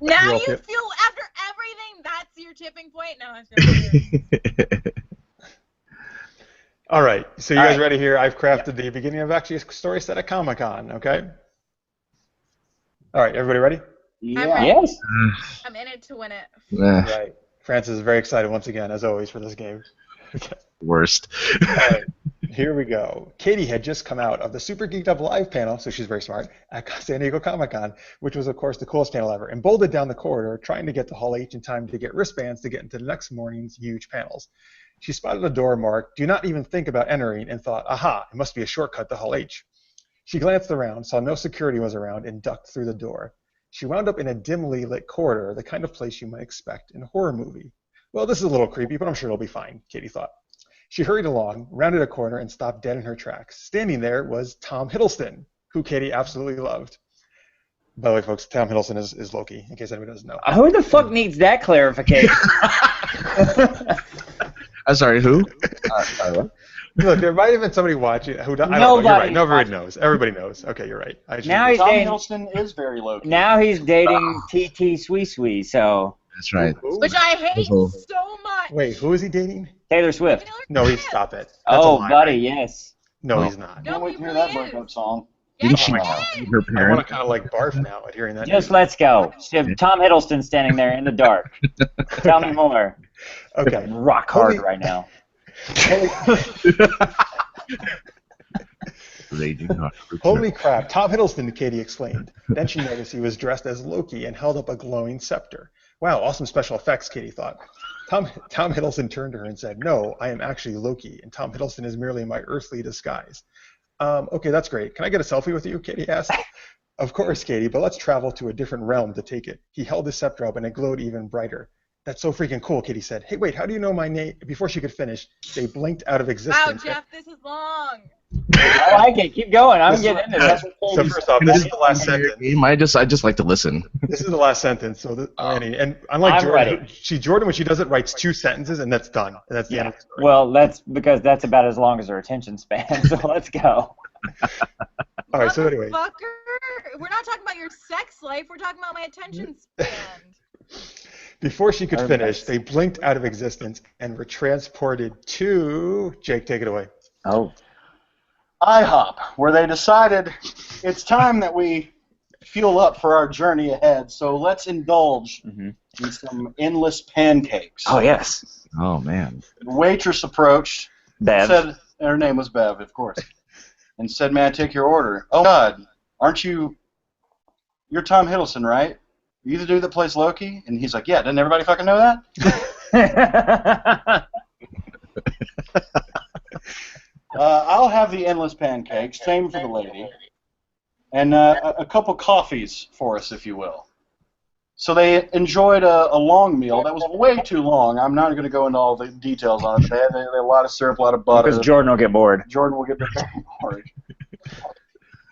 Now you feel after everything, that's your tipping point? No, I feel weird. All right, so you guys ready here? I've crafted the beginning of actually a story set at Comic-Con, okay? All right, everybody ready? Yeah. Yes. I'm in it to win it. All right. Francis is very excited once again, as always, for this game. Worst. All right, here we go. Katie had just come out of the Super Geeked Up live panel, so she's very smart, at San Diego Comic-Con, which was, of course, the coolest panel ever, and bolted down the corridor, trying to get to Hall H in time to get wristbands to get into the next morning's huge panels. She spotted a door marked, "Do not even think about entering," and thought, aha, it must be a shortcut to Hall H. She glanced around, saw no security was around, and ducked through the door. She wound up in a dimly lit corridor, the kind of place you might expect in a horror movie. Well, this is a little creepy, but I'm sure it'll be fine, Katie thought. She hurried along, rounded a corner, and stopped dead in her tracks. Standing there was Tom Hiddleston, who Katie absolutely loved. By the way, folks, Tom Hiddleston is Loki, in case anybody doesn't know. Who the fuck needs that clarification? I'm sorry, who? Look, there might have been somebody watching who don't, I don't know. You're right. Nobody knows. Everybody knows. Okay, you're right. Now he's Tom dating. Hiddleston is very low. Now he's dating TT Sweet, so That's right. Which I hate so much. Wait, who is he dating? Taylor Swift. No, stop it. That's Oh, a lie, buddy, right? yes. No, he's not. Can't No, wait he to hear really that breakup is. song. Yeah, Didn't she he her is. I want parents? to kind of like barf now at hearing that. Just name. let's go. Tom Hiddleston standing there in the dark. Tell me more. Okay. Rock hard right now. Raging hot. Holy crap, Tom Hiddleston, Katie exclaimed. Then she noticed he was dressed as Loki and held up a glowing scepter. Wow, awesome special effects, Katie thought. Tom Hiddleston turned to her and said, "No, I am actually Loki, and Tom Hiddleston is merely my earthly disguise." Okay, that's great. Can I get a selfie with you, Katie asked. Of course, Katie, but let's travel to a different realm to take it. He held his scepter up and it glowed even brighter. That's so freaking cool, Katie said. Hey, wait, how do you know my name? Before she could finish, they blinked out of existence. Wow, Jeff, this is long. I like it. Keep going. I'm getting into this. So first off, this is the last sentence. Game. I just like to listen. This is the last sentence. So, and unlike I'm Jordan, ready. Jordan, when she does it, writes 2 sentences, and that's done. And that's the end of the story. Well, that's because that's about as long as her attention span. So let's go. All right. So anyway, Fucker, we're not talking about your sex life. We're talking about my attention span. before she could finish, they blinked out of existence and were transported to. Jake, take it away. Oh. IHOP, where they decided it's time that we fuel up for our journey ahead. So let's indulge in some endless pancakes. Oh, yes. Oh, man. The waitress approached. Bev. Said, her name was Bev, of course. And said, "May I take your order?" "Oh, God, aren't you... You're Tom Hiddleston, right? Are you the dude that plays Loki?" And he's like, "Yeah, didn't everybody fucking know that?" I'll have the endless pancakes, same for the lady. And a couple coffees for us, if you will. So they enjoyed a long meal. That was way too long. I'm not going to go into all the details on it. They had a lot of syrup, a lot of butter. Because Jordan will get bored. Jordan will get very bored.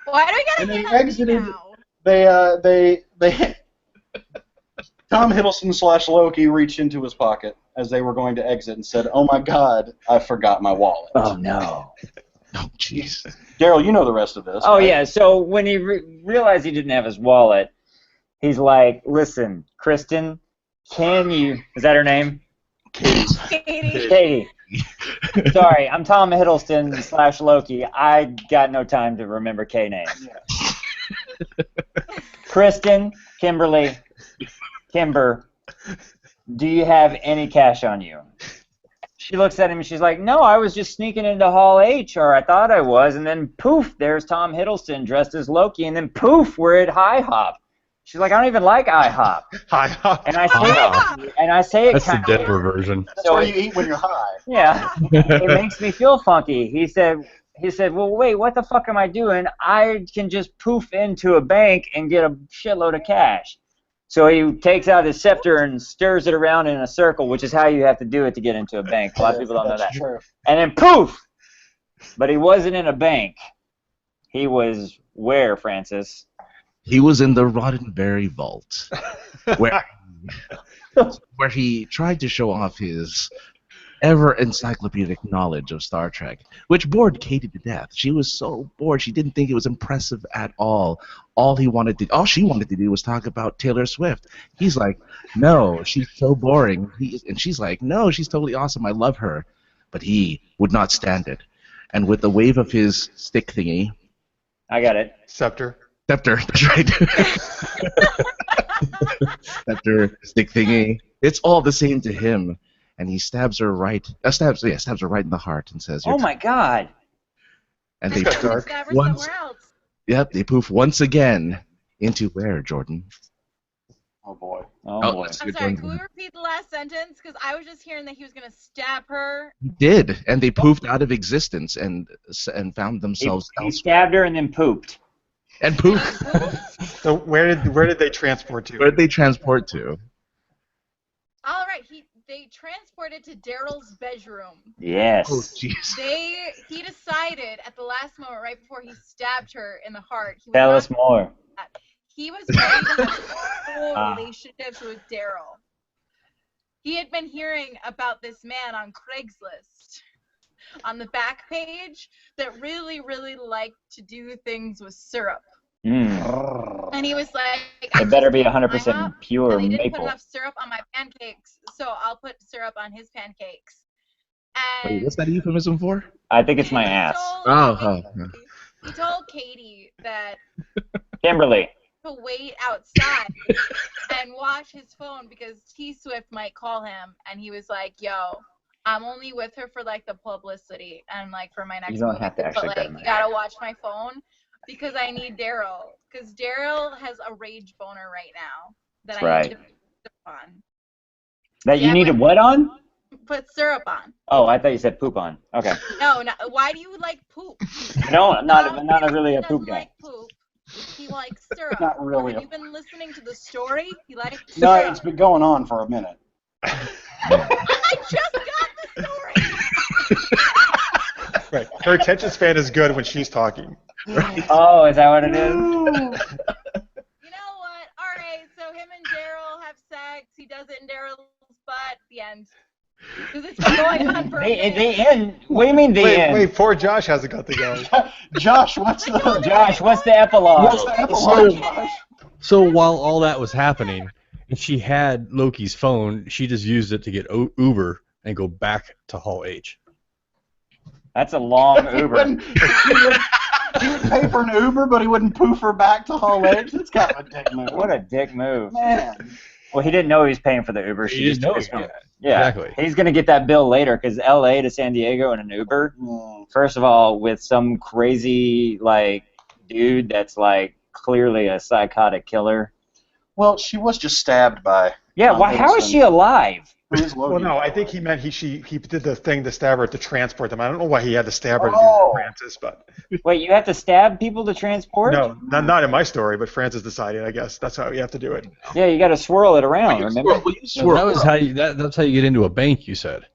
Why do we gotta And get they on exited. me now? They Tom Hiddleston / Loki reached into his pocket as they were going to exit and said, "Oh my God, I forgot my wallet." Oh, no. Oh, jeez. Daryl, you know the rest of this. Oh, right? yeah. So when he realized he didn't have his wallet, he's like, "Listen, Kristen, can you..." Is that her name? Katie. Katie. Sorry, I'm Tom Hiddleston / Loki. I got no time to remember K names. Yeah. Kristen, Kimberly, Kimber, do you have any cash on you? She looks at him and she's like, "No, I was just sneaking into Hall H, or I thought I was," and then poof, there's Tom Hiddleston dressed as Loki, and then poof, we're at IHOP. She's like, "I don't even like IHOP." IHOP. And I say it That's the kind Denver version. That's where you eat when you're high. Yeah, it makes me feel funky. He said, "Well, wait, what the fuck am I doing? I can just poof into a bank and get a shitload of cash." So he takes out his scepter and stirs it around in a circle, which is how you have to do it to get into a bank. A lot of people don't know that. True. And then poof! But he wasn't in a bank. He was where, Francis? He was in the Roddenberry Vault, where he tried to show off his ever-encyclopedic knowledge of Star Trek, which bored Katie to death. She was so bored, she didn't think it was impressive at all. All she wanted to do was talk about Taylor Swift. He's like, "No, she's so boring." And she's like, "No, she's totally awesome. I love her." But he would not stand it. And with the wave of his stick thingy... I got it. Scepter, that's right. Scepter, stick thingy. It's all the same to him. And he stabs her right in the heart and says, "Oh my God!" And they Stab her once, somewhere else. yep, they poof once again into where, Jordan? Oh boy. Oh boy. that's I'm good, sorry, Jordan. can we repeat the last sentence? Because I was just hearing that he was going to stab her. He did, and they poofed out of existence and found themselves He elsewhere. stabbed her and then pooped. And poof. So where did they transport to? Where did they transport to? All right, they transported to Daryl's bedroom. Yes. Oh, jeez. He decided at the last moment, right before he stabbed her in the heart, he was Tell not us more. He was ready to have full relationships with Daryl. He had been hearing about this man on Craigslist on the back page that really, really liked to do things with syrup. And he was like, It better be 100% pure and they didn't put maple. enough syrup on my pancakes, so I'll put syrup on his pancakes. And Wait, what's that a euphemism for? I think it's my ass. He told Katie that Kimberly. to wait outside and watch his phone because T-Swift might call him, and he was like, "Yo, I'm only with her for like the publicity and like for my next You don't movie, have to actually but go like to you gotta watch my phone because I need Daryl because Daryl has a rage boner right now that That's I right. need to put on. That you Yeah, needed but- what on? Put syrup on. Oh, I thought you said poop on. Okay. No, why do you like poop? No, I'm not really He a poop doesn't guy. like poop. He likes syrup. Not really. Have you been listening to the story? He likes No, syrup. it's been going on for a minute. I just got the story. Right. Her attention span is good when she's talking. Oh, is that what it is? You know what? All right, so him and Daryl have sex. He does it in Daryl's butt. The end. Because it's been going on for a minute. The end? What do you mean the end? Wait, poor Josh hasn't got the go. Josh, what's the Josh, what's the epilogue? what's the epilogue, Josh? So while all that was happening, if she had Loki's phone, she just used it to get Uber and go back to Hall H. That's a long Uber. He would pay for an Uber, but he wouldn't poof her back to Hall H. That's kind of a dick move. What a dick move. Man. Well, he didn't know he was paying for the Uber. He didn't know he did. Yeah, Exactly. he's going to get that bill later because L.A. to San Diego in an Uber, first of all, with some crazy, like, dude that's, like, clearly a psychotic killer. Well, she was just stabbed by... Yeah, how is she alive? Well, no, I think he meant he did the thing to stab her to transport them. I don't know why he had to stab her to Oh. do Francis, but... Wait, you have to stab people to transport? No, not in my story, but Francis decided, I guess. That's how you have to do it. Yeah, you got to swirl it around, remember? That's how you get into a bank, you said.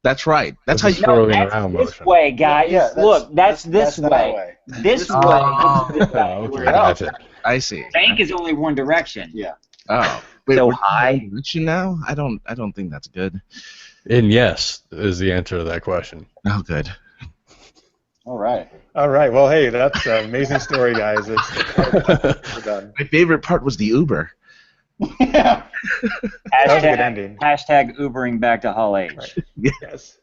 That's right. That's how you... swirling that's around this motion. way, guys. Yeah, Look, that's this that way. This way. Oh, okay, that's it. I see. Bank is only one direction. Yeah. Oh. Wait, So we're high. in direction now? I don't think that's good. And yes is the answer to that question. Oh, good. All right. All right. Well, hey, that's an amazing story, guys. We're done. My favorite part was the Uber. Yeah. That was a good ending. Hashtag Ubering back to Hall H. Right. Yes.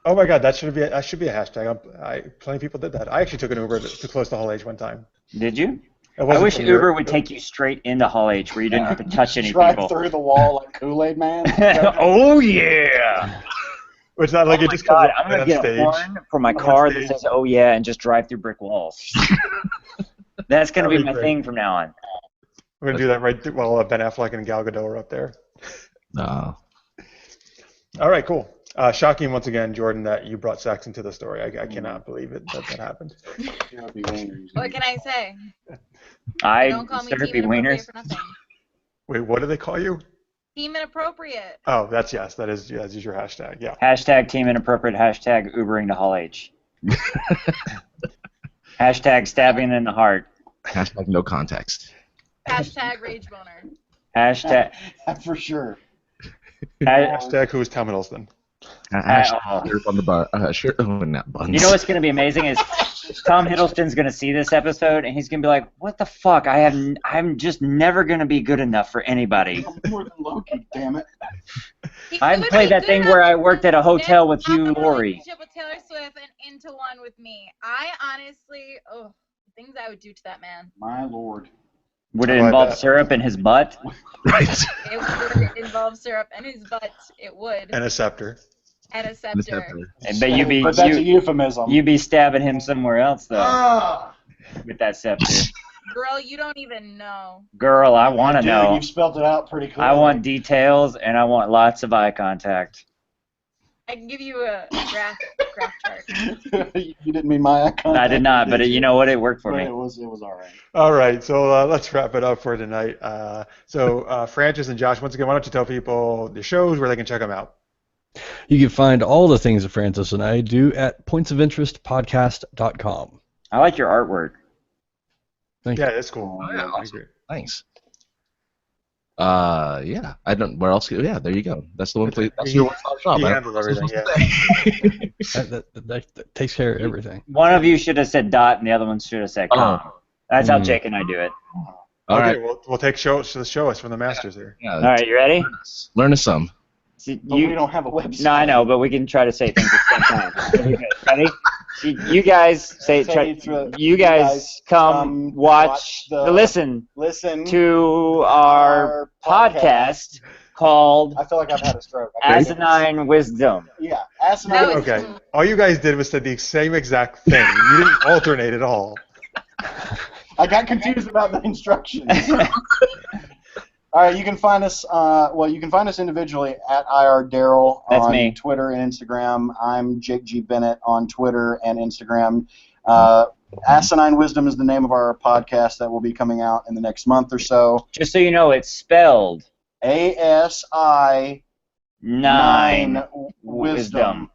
Oh my God, that should be a hashtag. Plenty of people did that. I actually took an Uber to close to Hall H one time. Did you? It I wasn't wish from Uber your- would take you straight into Hall H where you didn't have to touch any Drive people. through the wall like Kool-Aid Man. Oh, yeah. It's not like Oh it my just God, comes I'm going on to get stage. a horn for my On car that stage. says, oh, yeah, and just drive through brick walls. That's going to be That'd be my great. thing from now on. We're gonna do that right while Ben Affleck and Gal Gadot are up there. Oh. All right, cool. Shocking once again, Jordan, that you brought sex into the story. I cannot believe it that happened. What can I say? I Don't call me Syrupy team inappropriate wieners. for nothing. Wait, what do they call you? Team inappropriate. Oh, that's yes. That is your hashtag. Yeah. Hashtag team inappropriate. Hashtag Ubering to Hall H. Hashtag stabbing in the heart. Hashtag no context. Hashtag rage boner. Hashtag. For sure. Hashtag who's Tom Hiddleston. Hashtag shirt on the bun. Shirt, not buns. You know what's going to be amazing is Tom Hiddleston's going to see this episode and he's going to be like, "What the fuck? I'm just never going to be good enough for anybody." More than Loki, damn it. I've He played would that be thing good where I enough worked at a to hotel get with off Hugh a Laurie. relationship with Taylor Swift and into one with me. I honestly, things I would do to that man. My lord. Would it Oh, I involve bet. syrup in his butt? Right. It would involve syrup and his butt. It would. And a scepter. And a scepter. But that's a euphemism. you'd be stabbing him somewhere else though Ah, with that scepter. Girl, you don't even know. Girl, I want to dude, know. you've spelled it out pretty clearly. I want details and I want lots of eye contact. I can give you a graph chart. You didn't mean my icon. I did not, but you know what? It worked for But me. it was all right. All right, so let's wrap it up for tonight. Francis and Josh, once again, why don't you tell people the shows where they can check them out? You can find all the things that Francis and I do at pointsofinterestpodcast.com. I like your artwork. Thank you. Yeah, it's cool. Oh, yeah, I awesome. agree. Thanks. Yeah. I don't. Where else? Yeah, there you go. That's the one place. That's your one-stop shop. He I don't handles know what else everything, to say. That takes care of everything. One of you should have said dot and the other one should have said com. That's how Jake and I do it. All Okay, right. we'll take show us from the masters here. Yeah. All right, you ready? Learn us some. See, But we don't have a website. No, I know, but we can try to say things at the same time. Ready? You guys say. You guys come watch listen Listen to our podcast called I feel like I've had a stroke. Asinine Wisdom. Yeah, Asinine. That was- Okay. All you guys did was said the same exact thing. You didn't alternate at all. I got confused about the instructions. All right, you can find us. You can find us individually at IRDaryl That's on me. Twitter and Instagram. I'm Jake G. Bennett on Twitter and Instagram. Asinine Wisdom is the name of our podcast that will be coming out in the next month or so. Just so you know, it's spelled ASI9 nine Wisdom.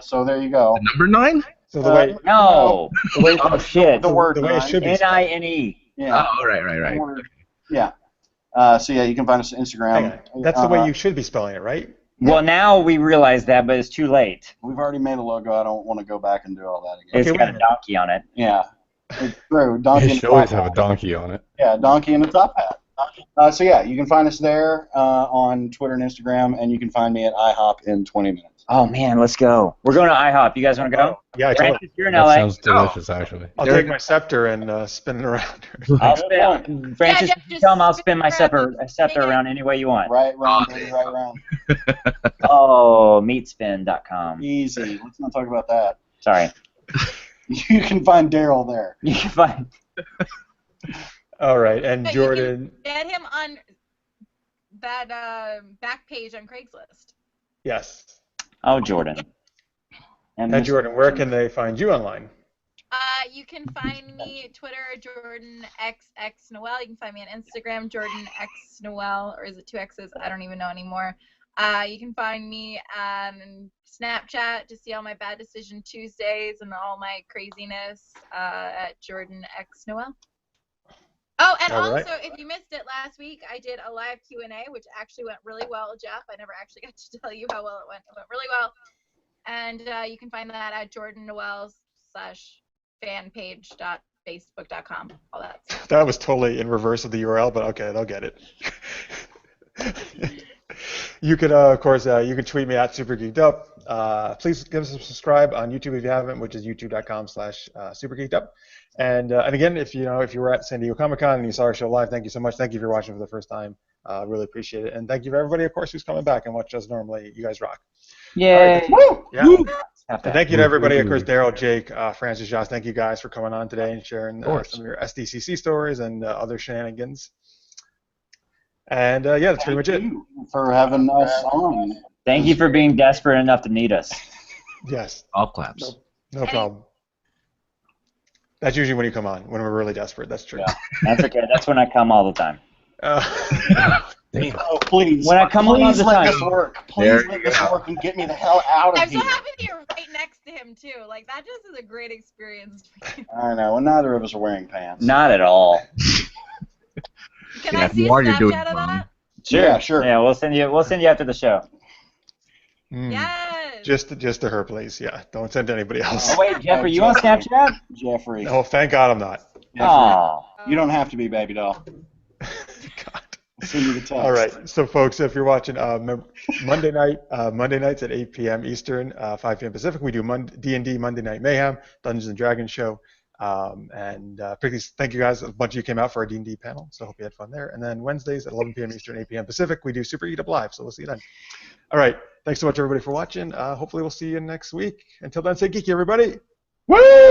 So there you go. The number 9? So the way No. Oh shit. The word the way it nine. should be. Nine. Yeah. Oh, right. Yeah. So yeah, you can find us on Instagram. Hang on. That's the way you should be spelling it, right? Well, now we realize that, but it's too late. We've already made a logo. I don't want to go back and do all that again. It's got a donkey on it. Yeah. It's true. Donkey It and should always top have a hat. donkey on it. Yeah, donkey and a top hat. So yeah, you can find us there on Twitter and Instagram, and you can find me at IHOP in 20 minutes. Oh man, let's go. We're going to IHOP. You guys want to go? Yeah, Francis, you're in That LA. sounds delicious, actually. I'll take my scepter and spin it around. I'll spin. Francis, Jeff, you just tell him I'll spin spin my around scepter and spin it. around any way you want. Right round, baby, right round. Oh, meatspin.com. Easy. Let's not talk about that. Sorry. You can find Daryl there. You can find. All right, and But Jordan. You can get him on that back page on Craigslist. Yes. Oh, Jordan. And Jordan, where can they find you online? You can find me Twitter, JordanXX Noel. You can find me on Instagram, JordanX Noel, or is it 2 X's? I don't even know anymore. You can find me on Snapchat to see all my bad decision Tuesdays and all my craziness at JordanX Noel. Oh, and All also, right. if you missed it last week, I did a live Q&A, which actually went really well, Jeff. I never actually got to tell you how well it went. It went really well. And you can find that at jordannoel.fanpage.facebook.com. All that stuff. That was totally in reverse of the URL, but okay, they'll get it. You could, of course, you can tweet me at SuperGeekedUp. Please give us a subscribe on YouTube if you haven't, which is youtube.com/SuperGeekedUp. And again, if you were at San Diego Comic-Con and you saw our show live, thank you so much. Thank you for watching for the first time. Really appreciate it. And thank you for everybody, of course, who's coming back and watch us normally. You guys rock. Yay! Woo! Yeah. Woo! And thank you to everybody, of course, Daryl, Jake, Francis, Josh. Thank you guys for coming on today and sharing some of your SDCC stories and other shenanigans. And yeah, that's pretty much it. Thank you for having us on. Thank you for being desperate enough to need us. Yes. All claps. No problem. That's usually when you come on, when we're really desperate. That's true. Yeah. That's okay. That's when I come all the time. Oh, please. When I come on all the let time. this work. Please let this work and get me the hell out of I'm here. so happy that you're right next to him, too. Like, that just is a great experience for you. I know. Well, neither of us are wearing pants. Not at all. Can Yeah, I if see you a are, you're doing Snapchat of wrong. that? Sure. Yeah, sure. Yeah, we'll send you after the show. Yes. Just to her, please. Yeah. Don't send to anybody else. Oh wait, Jeff, are you on Snapchat? Jeffrey. Oh, thank God I'm not. Oh. You don't have to be, baby doll. God. I'll send you the text. All right. So, folks, if you're watching Monday nights at 8 p.m. Eastern, 5 p.m. Pacific, we do D&D Monday Night Mayhem, Dungeons and Dragons show. And particularly thank you guys. A bunch of you came out for our D&D panel, so I hope you had fun there. And then Wednesdays at 11 p.m. Eastern, 8 p.m. Pacific, we do Super Geeked Up Live, so we'll see you then. All right. Thanks so much, everybody, for watching. Hopefully we'll see you next week. Until then, stay geeky, everybody. Woo!